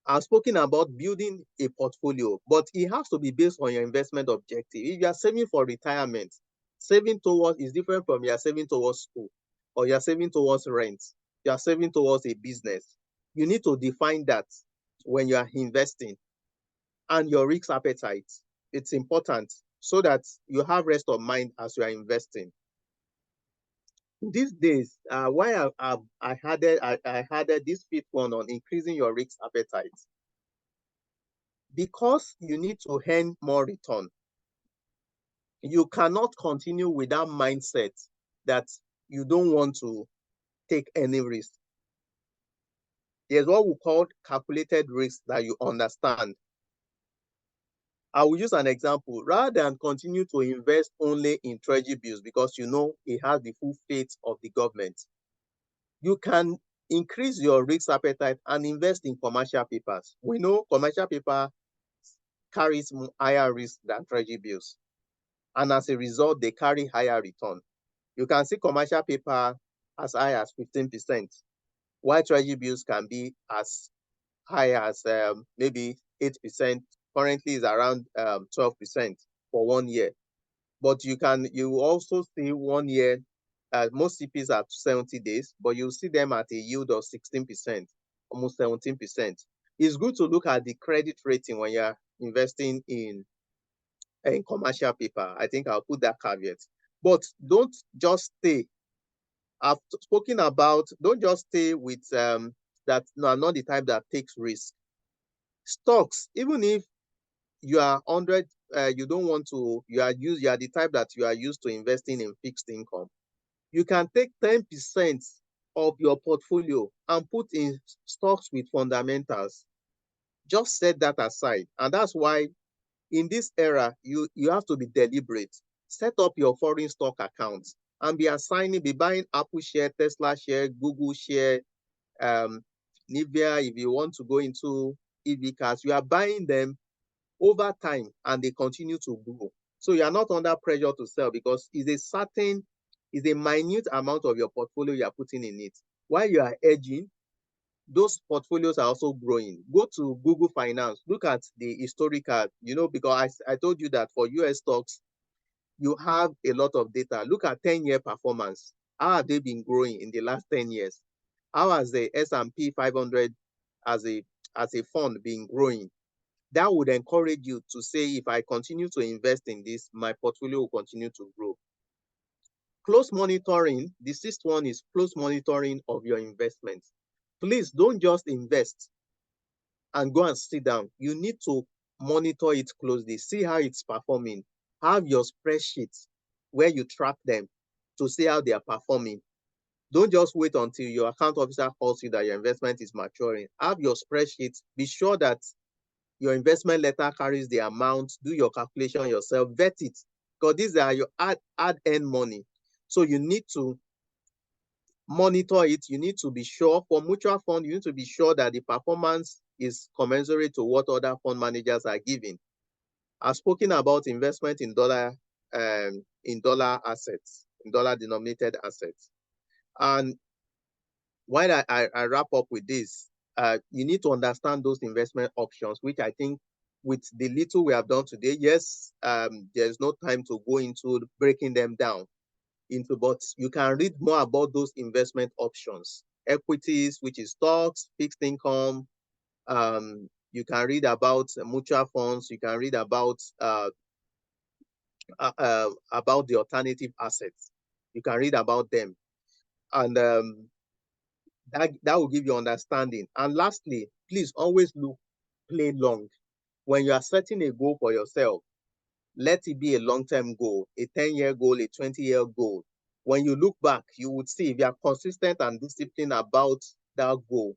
I've spoken about building a portfolio, but it has to be based on your investment objective. If you are saving for retirement, saving towards is different from you are saving towards school, or you are saving towards rent, you are saving towards a business. You need to define that when you are investing, and your risk appetite. It's important so that you have rest of mind as you are investing. These days, why I added this fifth one on increasing your risk appetite. Because you need to earn more return. You cannot continue with that mindset that you don't want to take any risk. There's what we call calculated risk that you understand. I will use an example. Rather than continue to invest only in treasury bills because you know it has the full faith of the government, you can increase your risk appetite and invest in commercial papers. We know commercial paper carries higher risk than treasury bills, and as a result, they carry higher return. You can see commercial paper as high as 15%, while treasury bills can be as high as maybe 8%. Currently is around 12% for 1 year. But you also see 1 year, most CPs are 70 days, but you see them at a yield of 16%, almost 17%. It's good to look at the credit rating when you're investing in commercial paper. I think I'll put that caveat. But don't just stay. I've spoken about, don't just stay with that. No, I'm not the type that takes risk. Stocks, even if you are 100, you don't want to, you are the type that you are used to investing in fixed income. You can take 10% of your portfolio and put in stocks with fundamentals. Just set that aside. And that's why in this era, you have to be deliberate. Set up your foreign stock accounts and be buying Apple share, Tesla share, Google share, Nvidia. If you want to go into EV cars, you are buying them over time and they continue to grow. So you are not under pressure to sell because it's a minute amount of your portfolio you are putting in it. While you are hedging, those portfolios are also growing. Go to Google Finance, look at the historical, because I told you that for US stocks, you have a lot of data. Look at 10-year performance. How have they been growing in the last 10 years? How has the S&P 500 as a fund been growing? That would encourage you to say, if I continue to invest in this, my portfolio will continue to grow. Close monitoring, the sixth one is close monitoring of your investments. Please don't just invest and go and sit down. You need to monitor it closely, see how it's performing. Have your spreadsheets where you track them to see how they are performing. Don't just wait until your account officer calls you that your investment is maturing. Have your spreadsheets. Be sure that your investment letter carries the amount. Do your calculation yourself. Vet it, because these are your add-end money. So you need to monitor it. You need to be sure. For mutual fund, you need to be sure that the performance is commensurate to what other fund managers are giving. I've spoken about investment in dollar assets, in dollar-denominated assets. And while I wrap up with this, you need to understand those investment options, which I think with the little we have done today, yes, there's no time to go into breaking them down but you can read more about those investment options. Equities, which is stocks, fixed income. You can read about mutual funds. You can read about the alternative assets. You can read about them. And that will give you understanding. And lastly, please always play long. When you are setting a goal for yourself, let it be a long-term goal, a 10-year goal, a 20-year goal. When you look back, you would see if you are consistent and disciplined about that goal,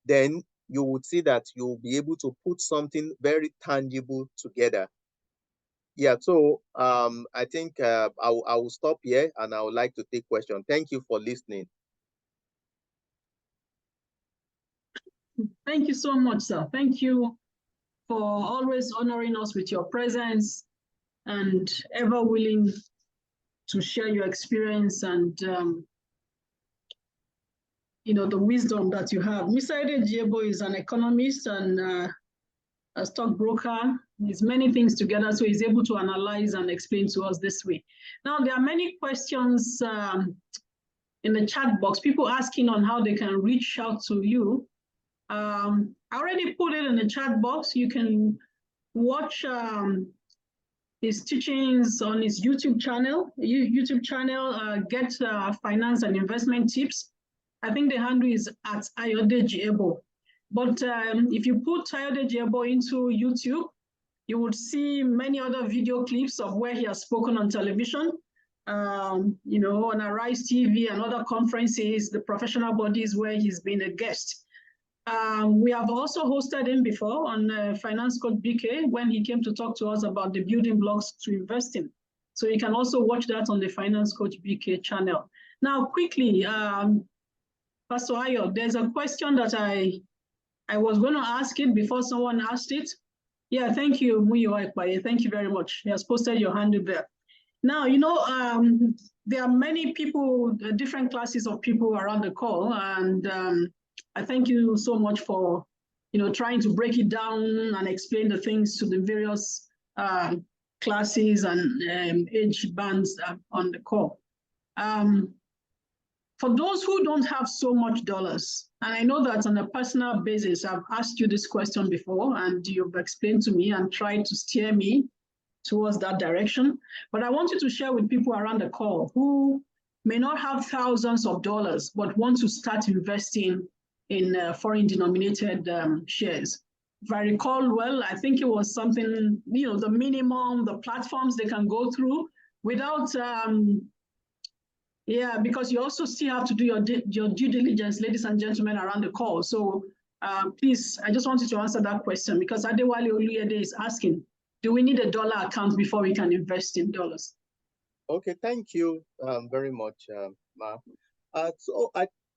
then you would see that you'll be able to put something very tangible together. Yeah, so I think I will stop here and I would like to take questions. Thank you for listening. Thank you so much, sir. Thank you for always honoring us with your presence and ever willing to share your experience and the wisdom that you have. Mr. Ayodeji is an economist and a stockbroker. He's many things together, so he's able to analyze and explain to us this way. Now, there are many questions in the chat box, people asking on how they can reach out to you. I already put it in the chat box. You can watch his teachings on his YouTube channel. Get finance and investment tips. I think the handle is at Ayodeji. But if you put Ayodeji into YouTube, you would see many other video clips of where he has spoken on television, on Arise TV and other conferences, the professional bodies where he's been a guest. We have also hosted him before on Finance Coach BK when he came to talk to us about the building blocks to investing. So you can also watch that on the Finance Coach BK channel. Now, quickly, Pastor Ayo, there's a question that I was going to ask it before someone asked it. Yeah, thank you, Muyo Ekpaye. Thank you very much. He has posted your handle there. Now, there are many people, different classes of people around the call, and I thank you so much for trying to break it down and explain the things to the various classes and age bands on the call. For those who don't have so much dollars, and I know that on a personal basis, I've asked you this question before, and you've explained to me and tried to steer me towards that direction. But I want you to share with people around the call who may not have thousands of dollars, but want to start investing in foreign denominated shares. If I recall well, I think it was something, the minimum, the platforms they can go through without, because you also still have to do your due diligence, ladies and gentlemen, around the call. So please, I just wanted to answer that question because Adewale Oluyede is asking, do we need a dollar account before we can invest in dollars? Okay, thank you very much, Ma.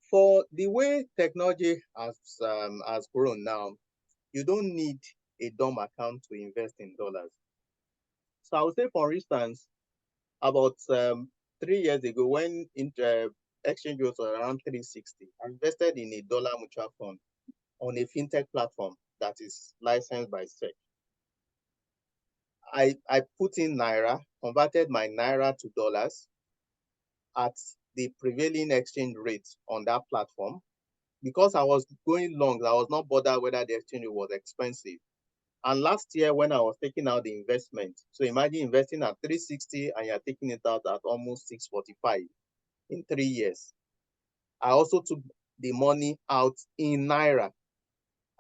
For the way technology has grown now, you don't need a DOM account to invest in dollars. So I would say, for instance, about 3 years ago, when exchange was around 360, I invested in a dollar mutual fund on a fintech platform that is licensed by SEC. I put in Naira, converted my Naira to dollars at the prevailing exchange rate on that platform. Because I was going long, I was not bothered whether the exchange was expensive. And last year, when I was taking out the investment, so imagine investing at 360 and you're taking it out at almost 645 in 3 years. I also took the money out in Naira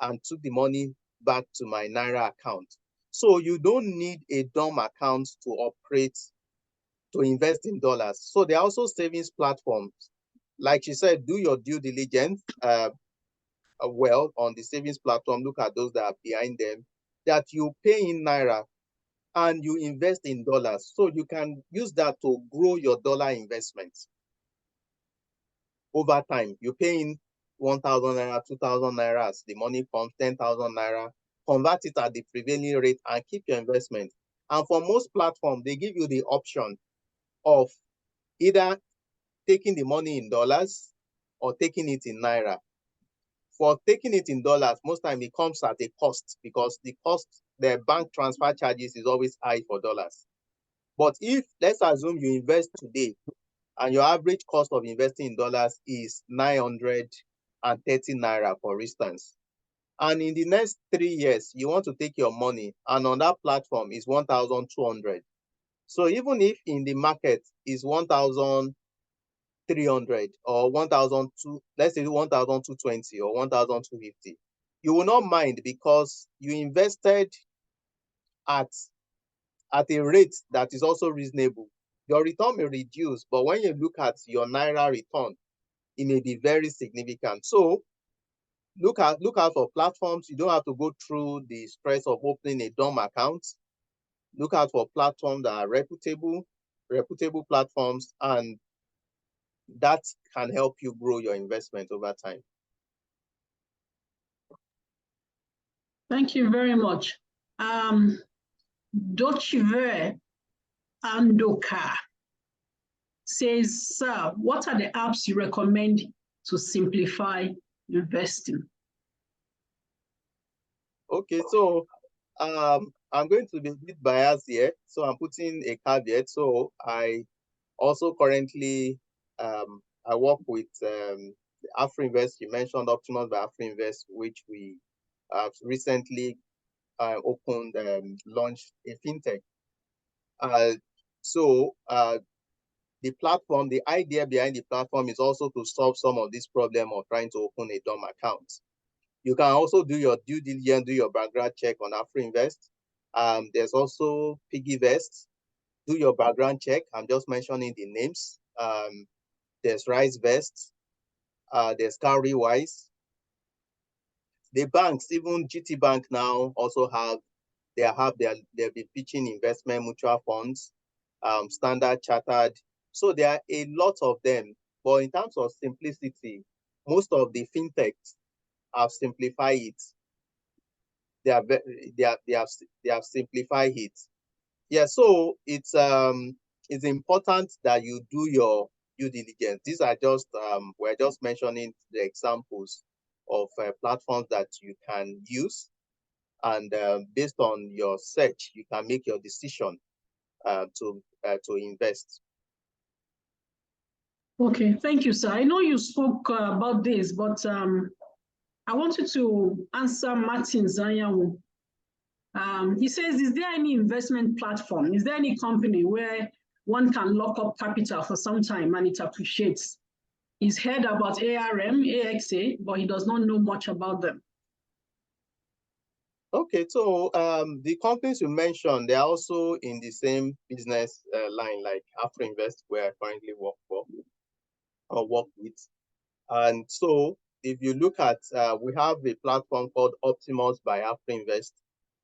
and took the money back to my Naira account. So you don't need a DOM account to operate, to invest in dollars. So there are also savings platforms. Like she said, do your due diligence well on the savings platform. Look at those that are behind them, that you pay in Naira and you invest in dollars. So you can use that to grow your dollar investments over time. You pay in 1,000 Naira, 2,000 Naira as the money comes, 10,000 Naira, convert it at the prevailing rate and keep your investment. And for most platforms, they give you the option of either taking the money in dollars or taking it in Naira. For taking it in dollars, most time it comes at a cost because the bank transfer charges is always high for dollars. But if, let's assume you invest today and your average cost of investing in dollars is 930 Naira, for instance, and in the next 3 years, you want to take your money and on that platform is 1,200. So even if in the market is 1,300 or 1,200, let's say 1,220 or 1,250, you will not mind because you invested at a rate that is also reasonable. Your return may reduce, but when you look at your Naira return, it may be very significant. So look out for platforms. You don't have to go through the stress of opening a DOM account. Look out for platforms that are reputable platforms, and that can help you grow your investment over time. Thank you very much. Dochive Andoka says, sir, what are the apps you recommend to simplify investing? Okay, so I'm going to be a bit biased here, so I'm putting a caveat. So I also currently I work with the AfroInvest. You mentioned Optimus by AfroInvest, which we have recently opened launched a fintech. The platform, the idea behind the platform is also to solve some of this problem of trying to open a DOM account. You can also do your due diligence, do your background check on AfroInvest. There's also PiggyVest. Do your background check. I'm just mentioning the names. There's RiseVest. There's Cowrywise. The banks, even GT Bank now also they'll be pitching investment mutual funds, Standard Chartered. So there are a lot of them. But in terms of simplicity, most of the fintechs have simplified it. They have simplified it. Yeah, so it's important that you do your due diligence. These are just we're just mentioning the examples. of platforms that you can use. And based on your search, you can make your decision to invest. Okay, thank you, sir. I know you spoke about this, but I wanted to answer Martin Zanyawu. He says, is there any investment platform? Is there any company where one can lock up capital for some time and it appreciates? He's heard about ARM, AXA, but he does not know much about them. Okay, so the companies you mentioned, they're also in the same business line like AfroInvest, where I currently work for or work with. And so if you look at, we have a platform called Optimus by AfroInvest,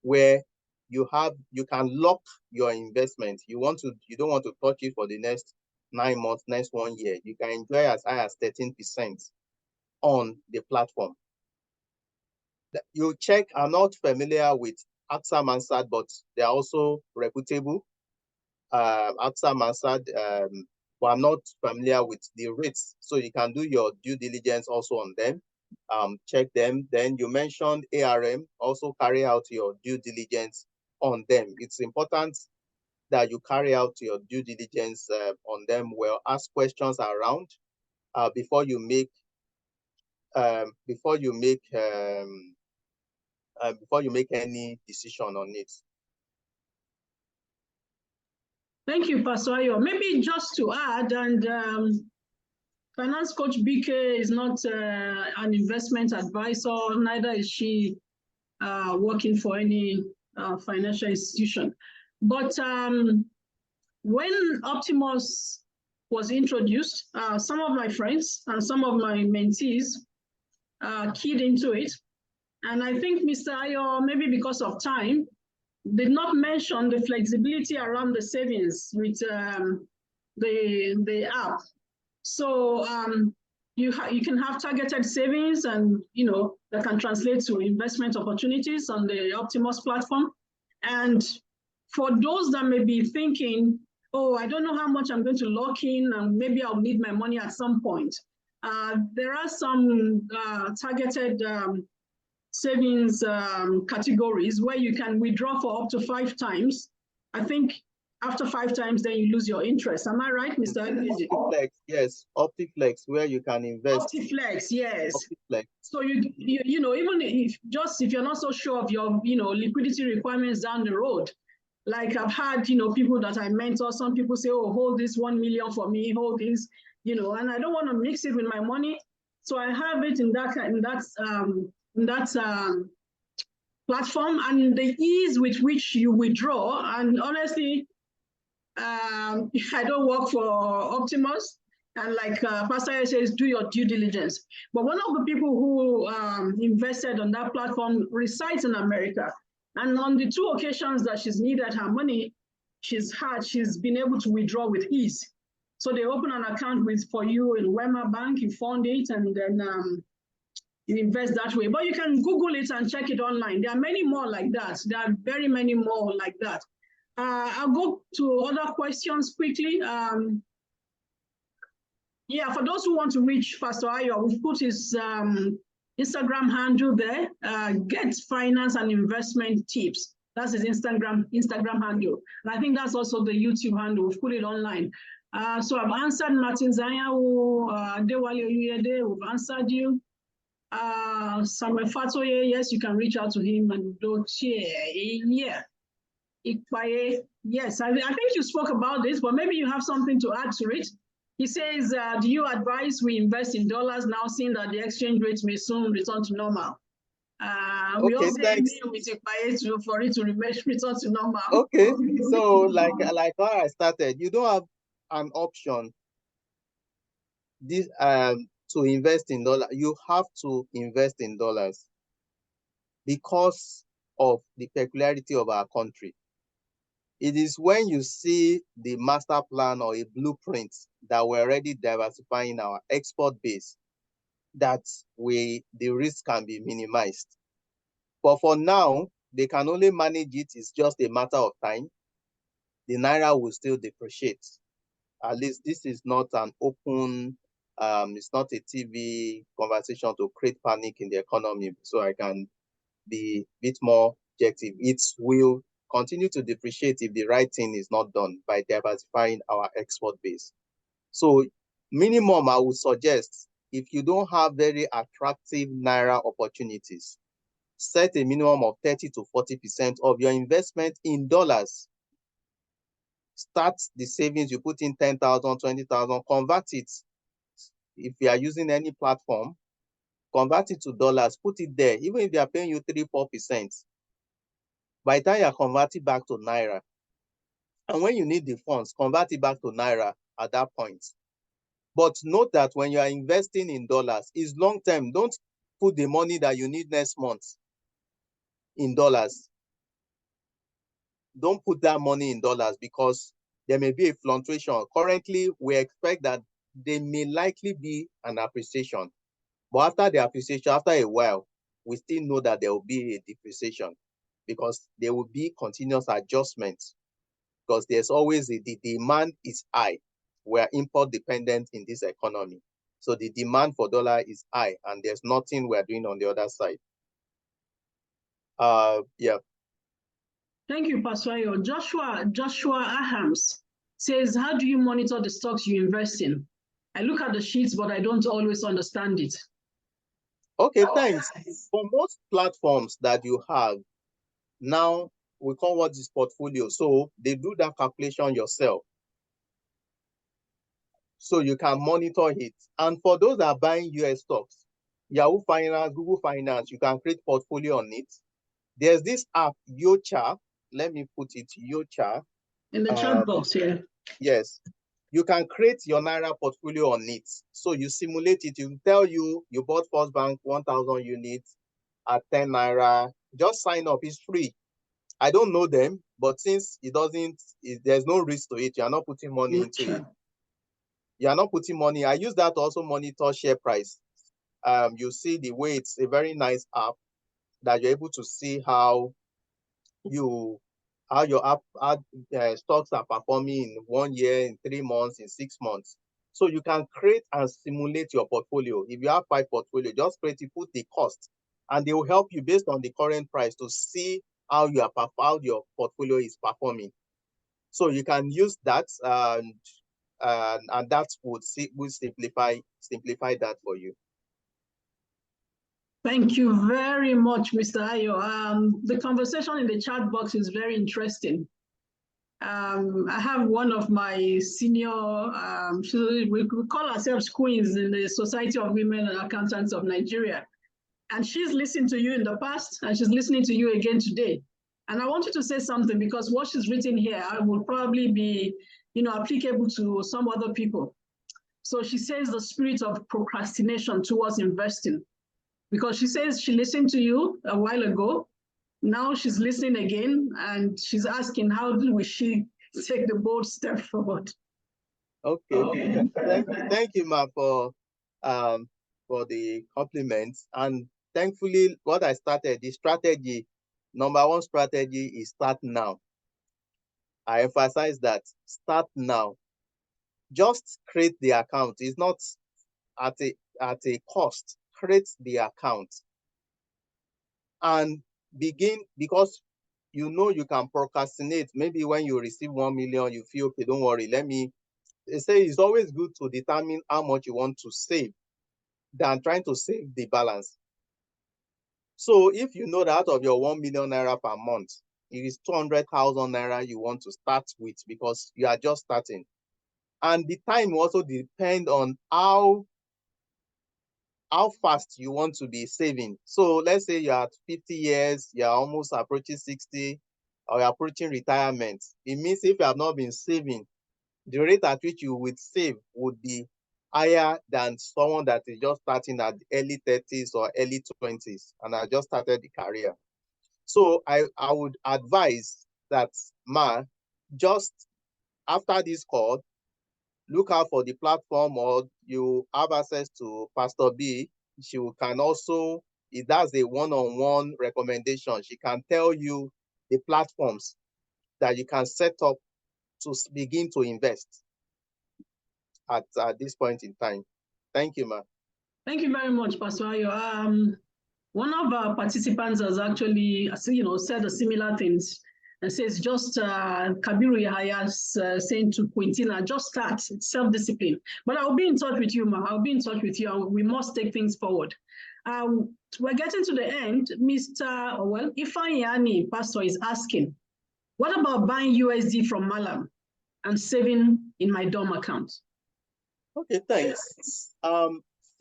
where you can lock your investment. You don't want to touch it for the next 9 months, next 1 year. You can enjoy as high as 13% on the platform. You check, I'm not familiar with AXA Mansard, but they're also reputable. AXA Mansard, but I'm not familiar with the rates. So you can do your due diligence also on them. Check them. Then you mentioned ARM, also carry out your due diligence on them. It's important that you carry out your due diligence on them well, ask questions around before you make any decision on it. Thank you, Pastor Ayo. Maybe just to add, and Finance Coach BK is not an investment advisor, neither is she working for any financial institution. But when Optimus was introduced, some of my friends and some of my mentees keyed into it. And I think Mr. Ayo, maybe because of time, did not mention the flexibility around the savings with the app. So you can have targeted savings, and that can translate to investment opportunities on the Optimus platform. And for those that may be thinking, oh, I don't know how much I'm going to lock in, and maybe I'll need my money at some point. There are some targeted savings categories where you can withdraw for up to 5 times. I think after 5 times, then you lose your interest. Am I right, Mr. Ayodeji? Optiflex, yes, Optiflex, where you can invest. Optiflex, yes. Optiflex. So you even if you're not so sure of your liquidity requirements down the road, like I've had people that I mentor, some people say, oh, hold this 1 million for me, hold this, and I don't want to mix it with my money, so I have it in that platform, and the ease with which you withdraw. And honestly, I don't work for Optimus, and like Pastor says, do your due diligence. But one of the people who invested on that platform resides in America, and on the 2 occasions that she's needed her money, she's been able to withdraw with ease. So they open an account for you in Wema Bank, you fund it, and then you invest that way. But you can Google it and check it online. There are many more like that. There are very many more like that. I'll go to other questions quickly. Yeah, for those who want to reach Pastor Ayo, we've put his Instagram handle there. Get finance and investment tips. That's his Instagram handle. And I think that's also the YouTube handle. We've put it online. So I've answered Martin Zanyawu, Dewale Oyuyede, we've answered you. Samuel Fatoye, yes, you can reach out to him. And yeah. Ikpaye, yes, I think you spoke about this, but maybe you have something to add to it. He says, do you advise we invest in dollars now, seeing that the exchange rates may soon return to normal? We Okay, also need with Ikpaye for it to return to normal. Okay, so like how I started, you don't have an option to invest in dollars. You have to invest in dollars because of the peculiarity of our country. It is when you see the master plan or a blueprint that we're already diversifying our export base that the risk can be minimized. But for now, they can only manage it. It's just a matter of time. The Naira will still depreciate. At least this is not an open It's not a TV conversation to create panic in the economy, so I can be a bit more objective. It will continue to depreciate if the right thing is not done by diversifying our export base. So minimum, I would suggest, if you don't have very attractive Naira opportunities, set a minimum of 30 to 40% of your investment in dollars. Start the savings, you put in 10,000, 20,000, convert it. If you are using any platform, convert it to dollars, put it there. Even if they are paying you 3, 4%, by the time you are converting back to Naira, and when you need the funds, convert it back to Naira at that point. But note that when you are investing in dollars, it's long term. Don't put the money that you need next month in dollars. Don't put that money in dollars because there may be a fluctuation. Currently, we expect that there may likely be an appreciation. But after the appreciation, after a while, we still know that there will be a depreciation because there will be continuous adjustments because there's always the demand is high. We are import dependent in this economy. So the demand for dollar is high and there's nothing we're doing on the other side. Yeah. Thank you, Pastor Ayo. Joshua Ahams says, how do you monitor the stocks you invest in? I look at the sheets, but I don't always understand it. Okay, thanks. For most platforms that you have, now we call what is portfolio. So they do that calculation yourself. So you can monitor it. And for those that are buying US stocks, Yahoo Finance, Google Finance, you can create portfolio on it. There's this app, Yocha. Let me put it, Yocha. In the chat box here. Yes. You can create your Naira portfolio on it. So you simulate it. You tell you bought First Bank 1,000 units at 10 Naira. Just sign up. It's free. I don't know them, but since there's no risk to it, you're not putting money into it. You're not putting money. I use that to also monitor share price. You see the way it's a very nice app that you're able to see how your stocks are performing in 1 year, in 3 months, in 6 months. So you can create and simulate your portfolio. If you have 5 portfolio, just create it, put the cost, and they will help you based on the current price to see how your portfolio is performing. So you can use that, and that would simplify that for you. Thank you very much, Mr. Ayo. The conversation in the chat box is very interesting. I have one of my senior, we call ourselves queens in the Society of Women Accountants of Nigeria. And she's listened to you in the past, and she's listening to you again today. And I want you to say something because what she's written here will probably be, applicable to some other people. So she says the spirit of procrastination towards investing. Because she says she listened to you a while ago. Now she's listening again, and she's asking, how do she take the bold step forward? Okay. Thank you, Ma, for the compliments. And thankfully, what I started, the strategy, number 1 strategy is start now. I emphasize that, start now. Just create the account. It's not at a cost. Create the account and begin, because you can procrastinate. Maybe when you receive 1 million, you feel, okay, don't worry, they say it's always good to determine how much you want to save than trying to save the balance. So if you know that out of your 1 million naira per month, it is 200,000 naira you want to start with because you are just starting. And the time will also depend on how fast you want to be saving. So let's say you're at 50 years, you're almost approaching 60, or you're approaching retirement. It means if you have not been saving, the rate at which you would save would be higher than someone that is just starting at early 30s or early 20s and I just started the career. So I would advise that, Ma, just after this call, look out for the platform, or you have access to Pastor B. She can also, if that's a one-on-one recommendation, she can tell you the platforms that you can set up to begin to invest at this point in time. Thank you, ma'am. Thank you very much, Pastor Ayo. One of our participants has actually, said a similar things and says just Kabiru Yahaya's saying to Quintina, just start, it's self-discipline. But I'll be in touch with you, Ma. I'll be in touch with you, and we must take things forward. We're getting to the end. Ifeanyi Pastor is asking, what about buying USD from Malam and saving in my DOM account? Okay, thanks.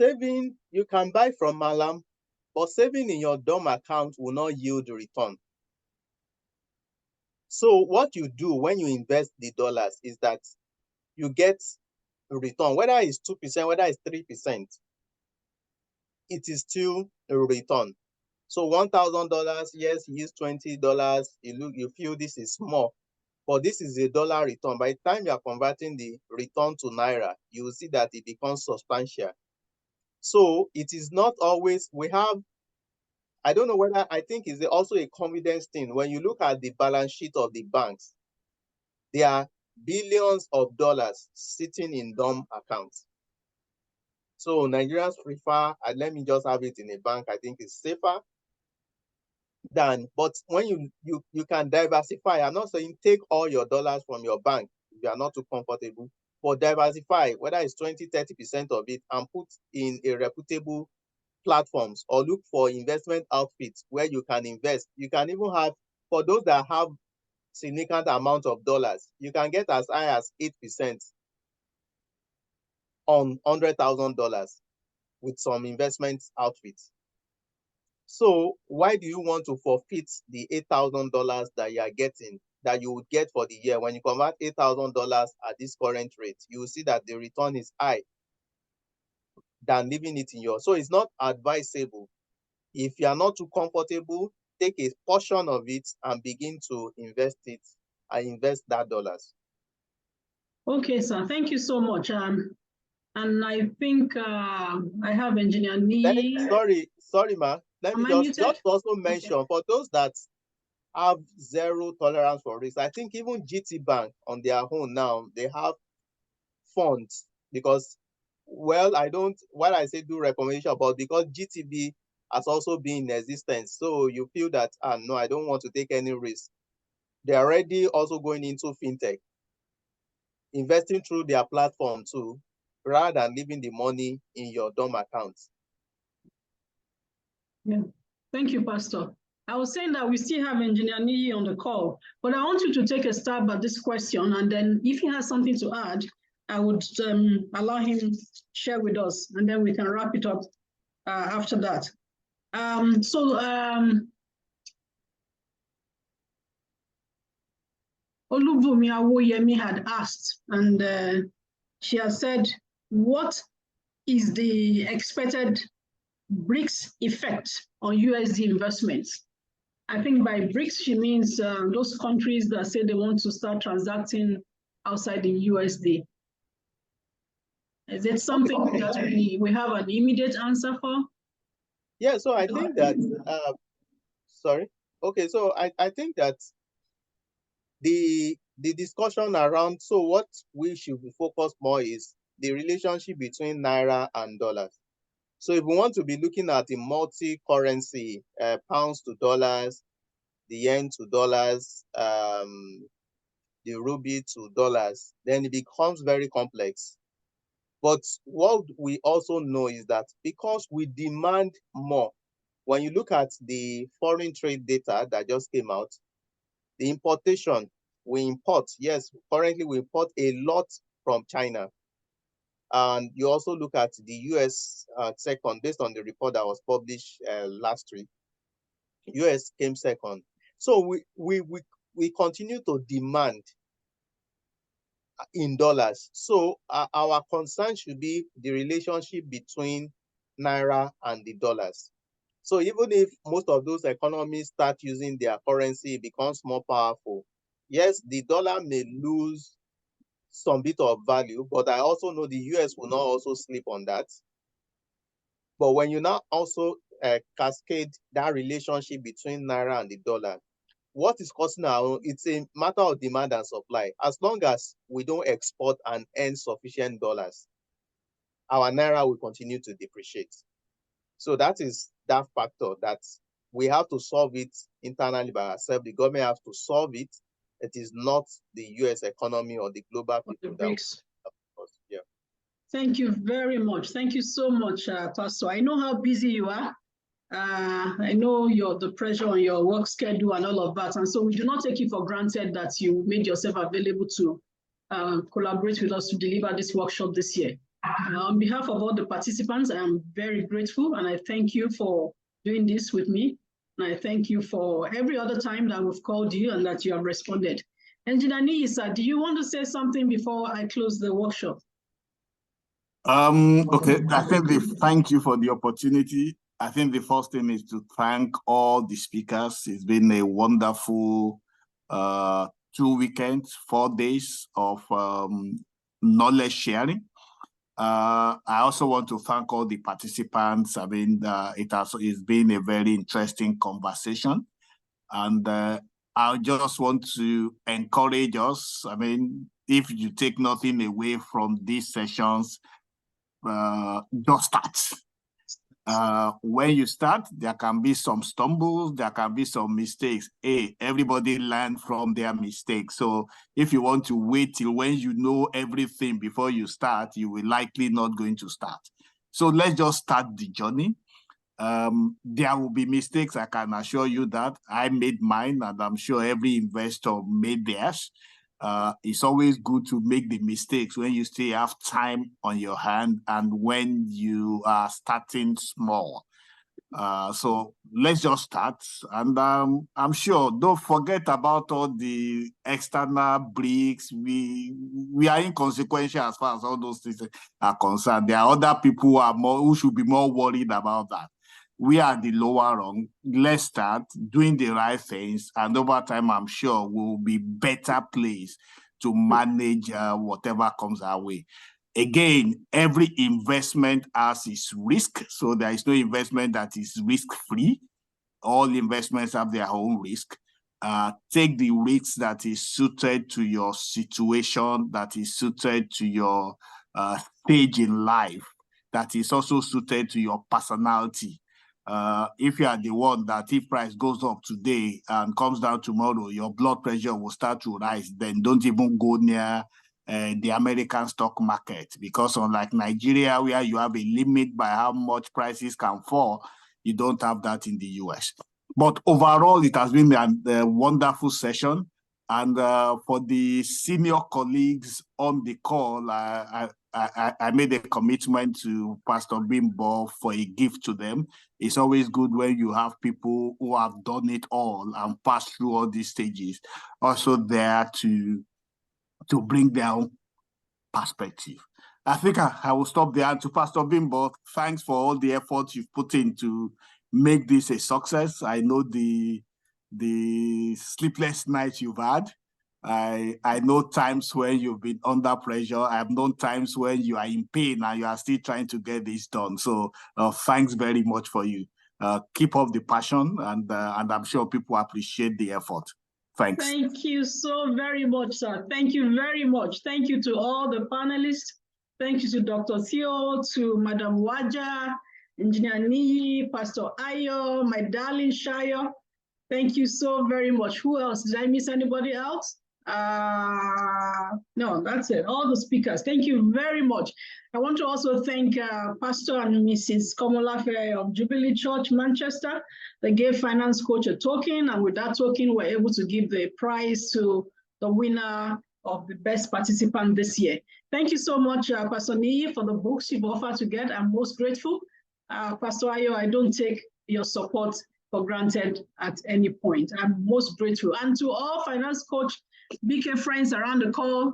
Saving, you can buy from Malam, but saving in your DOM account will not yield return. So what you do when you invest the dollars is that you get a return, whether it's 2%, whether it's 3%, it is still a return. So $1,000, yes, you use $20, you feel this is small, but this is a dollar return. By the time you are converting the return to Naira, you will see that it becomes substantial. So it is not always, I don't know whether, I think it's also a confidence thing. When you look at the balance sheet of the banks, there are billions of dollars sitting in DOM accounts. So Nigerians prefer, let me just have it in a bank, I think it's safer than, but when you can diversify, I'm not saying take all your dollars from your bank if you are not too comfortable, but diversify, whether it's 20-30% of it, and put in a reputable platforms, or look for investment outfits where you can invest. You can even have, for those that have significant amount of dollars, you can get as high as 8% on $100,000 with some investment outfits. So why do you want to forfeit the $8,000 that you are getting, that you would get for the year? When you convert $8,000 at this current rate, you will see that the return is high than leaving it in your. So it's not advisable. If you are not too comfortable, take a portion of it and begin to invest it and invest that dollars. Okay, sir. Thank you so much. And I think I have Engineer Nee. Sorry, ma. Let me just also mention, okay, for those that have zero tolerance for risk, I think even GT Bank on their own now, they have funds, because, well, while I say do recommendation, but because GTB has also been in existence, so you feel that, no, I don't want to take any risk. They're already also going into fintech, investing through their platform too, rather than leaving the money in your DOM accounts. Yeah. Thank you, Pastor. I was saying that we still have Engineer Nee on the call, but I want you to take a stab at this question, and then if he has something to add, I would allow him share with us, and then we can wrap it up after that. Olubumi Awoyemi had asked, and she has said, what is the expected BRICS effect on USD investments? I think by BRICS, she means those countries that say they want to start transacting outside the USD. Is it something that we have an immediate answer for? Yeah, so I think that, sorry. Okay, so I think that the discussion around, so what we should be focused more is the relationship between Naira and dollars. So if we want to be looking at the multi-currency, pounds to dollars, the yen to dollars, the rupee to dollars, then it becomes very complex. But what we also know is that because we demand more, when you look at the foreign trade data that just came out, the importation, we import, yes, currently we import a lot from China. And you also look at the US second, based on the report that was published last week. US came second. So we continue to demand in dollars. So our concern should be the relationship between Naira and the dollars. So even if most of those economies start using their currency, it becomes more powerful. Yes, the dollar may lose some bit of value, but I also know the US will not also sleep on that. But when you now also cascade that relationship between Naira and the dollar, what is causing it's a matter of demand and supply. As long as we don't export and earn sufficient dollars, our naira will continue to depreciate. So that is that factor that we have to solve it internally by ourselves. The government has to solve it. It is not the US economy or the global people that will. Yeah. Thank you very much. Thank you so much, Pastor. I know how busy you are. I know the pressure on your work schedule and all of that. And so we do not take it for granted that you made yourself available to collaborate with us to deliver this workshop this year. On behalf of all the participants, I am very grateful, and I thank you for doing this with me. And I thank you for every other time that we've called you and that you have responded. Engineer Nisa, do you want to say something before I close the workshop? Okay, I think thank you for the opportunity. I think the first thing is to thank all the speakers. It's been a wonderful 2 weekends, 4 days of knowledge sharing. I also want to thank all the participants. I mean, it's been a very interesting conversation. And I just want to encourage us. I mean, if you take nothing away from these sessions, just start. When you start, there can be some stumbles, there can be some mistakes. Everybody learn from their mistakes. So if you want to wait till when you know everything before you start, you will likely not going to start. So let's just start the journey. There will be mistakes, I can assure you that. I made mine, and I'm sure every investor made theirs. It's always good to make the mistakes when you still have time on your hand and when you are starting small. So let's just start. And I'm sure, don't forget about all the external bricks. We are inconsequential as far as all those things are concerned. There are other people who should be more worried about that. We are the lower rung. Let's start doing the right things, and over time, I'm sure we'll be better placed to manage whatever comes our way. Again, every investment has its risk, so there is no investment that is risk-free. All investments have their own risk. Take the risks that is suited to your situation, that is suited to your stage in life, that is also suited to your personality. If you are the one that if price goes up today and comes down tomorrow, your blood pressure will start to rise, then don't even go near the American stock market, because unlike Nigeria, where you have a limit by how much prices can fall, you don't have that in the US. But overall, it has been a wonderful session. And for the senior colleagues on the call, I made a commitment to Pastor Bimbo for a gift to them. It's always good when you have people who have done it all and passed through all these stages, also there to bring their own perspective. I think I will stop there. And to Pastor Bimbo, thanks for all the effort you've put in to make this a success. I know the sleepless nights you've had. I know times when you've been under pressure. I've known times when you are in pain and you are still trying to get this done. So thanks very much for you. Keep up the passion, and I'm sure people appreciate the effort. Thanks. Thank you so very much, sir. Thank you very much. Thank you to all the panelists. Thank you to Dr. Theo, to Madam Waja, Engineer Niyi, Pastor Ayo, my darling Shayo. Thank you so very much. Who else? Did I miss anybody else? No, that's it. All the speakers. Thank you very much. I want to also thank Pastor and Mrs. Komolafe of Jubilee Church, Manchester. They gave finance coach a token, and with that token, we're able to give the prize to the winner of the best participant this year. Thank you so much, Pastor Niyi, for the books you've offered to get. I'm most grateful. Pastor Ayo, I don't take your support for granted at any point. I'm most grateful. And to all finance coach BK friends around the call,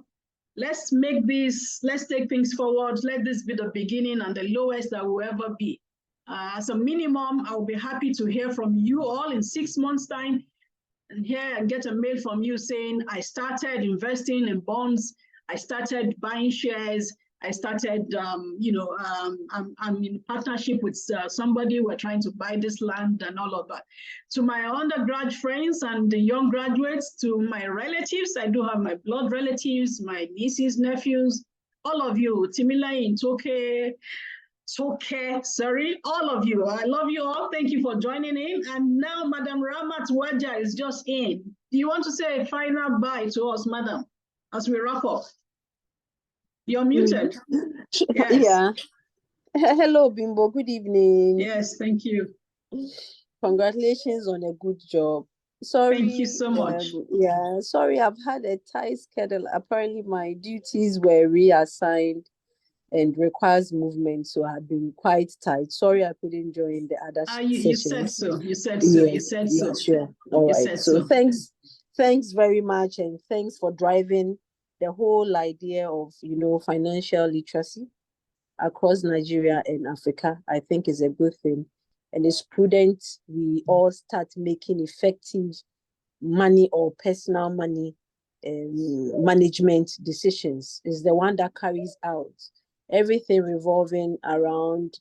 let's take things forward. Let this be the beginning and the lowest that will ever be. As a minimum, I will be happy to hear from you all in 6 months' time and hear and get a mail from you saying, I started investing in bonds, I started buying shares, I started, I'm in partnership with somebody, we're trying to buy this land and all of that. To my undergrad friends and the young graduates, to my relatives, I do have my blood relatives, my nieces, nephews, all of you, Timila, sorry, all of you. I love you all. Thank you for joining in. And now Madam Ramat Waja is just in. Do you want to say a final bye to us, Madam, as we wrap up? You're muted. Yes. Yeah. Hello, Bimbo. Good evening. Yes, thank you. Congratulations on a good job. Sorry. Thank you so much. Yeah, sorry, I've had a tight schedule. Apparently, my duties were reassigned and requires movement, so I've been quite tight. Sorry, I couldn't join the other sessions. You said so. You said so. Yes, You said yeah, so. sure. All You right. said So so. thanks very much, and thanks for driving the whole idea of financial literacy across Nigeria and Africa. I think is a good thing, and it's prudent we all start making effective money or personal money management decisions. Is the one that carries out everything revolving around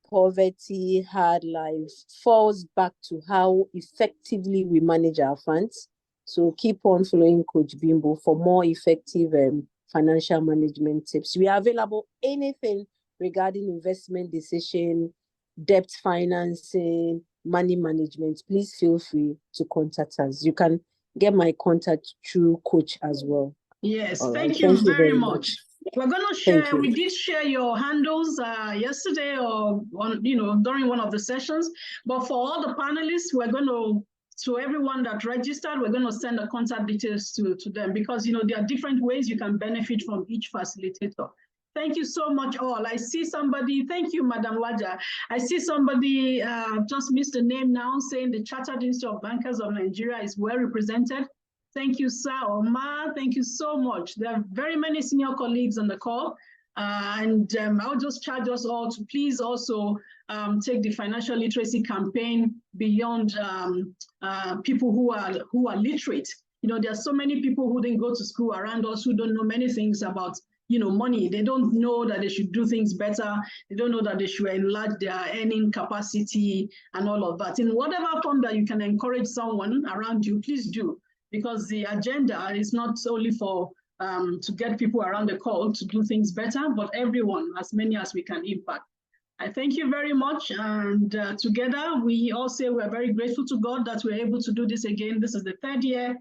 poverty, hard life, falls back to how effectively we manage our funds. So keep on following Coach Bimbo for more effective financial management tips. We are available anything regarding investment decision, debt financing, money management. Please feel free to contact us. You can get my contact through Coach as well. Yes, All thank right. you very much. We're going to share, we did share your handles yesterday or during one of the sessions, but for all the panelists, we're going to everyone that registered, we're going to send the contact details to them because, there are different ways you can benefit from each facilitator. Thank you so much all. I see somebody, thank you, Madam Waja. I see somebody just missed the name now saying the Chartered Institute of Bankers of Nigeria is well represented. Thank you, sir. Omar, thank you so much. There are very many senior colleagues on the call. I'll just charge us all to please also take the financial literacy campaign beyond people who are literate. There are so many people who didn't go to school around us who don't know many things about money. They don't know that they should do things better. They don't know that they should enlarge their earning capacity and all of that. In whatever form that you can encourage someone around you, please do. Because the agenda is not only for to get people around the call to do things better, but everyone, as many as we can impact. I thank you very much. And together, we all say we're very grateful to God that we're able to do this again. This is the third year.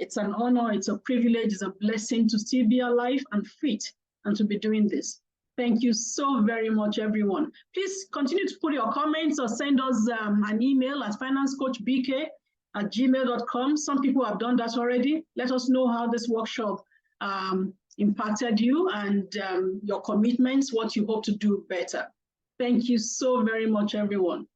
It's an honor, it's a privilege, it's a blessing to still be alive and fit and to be doing this. Thank you so very much, everyone. Please continue to put your comments or send us an email at financecoachbk@gmail.com. Some people have done that already. Let us know how this workshop impacted you and your commitments, what you hope to do better. Thank you so very much, everyone.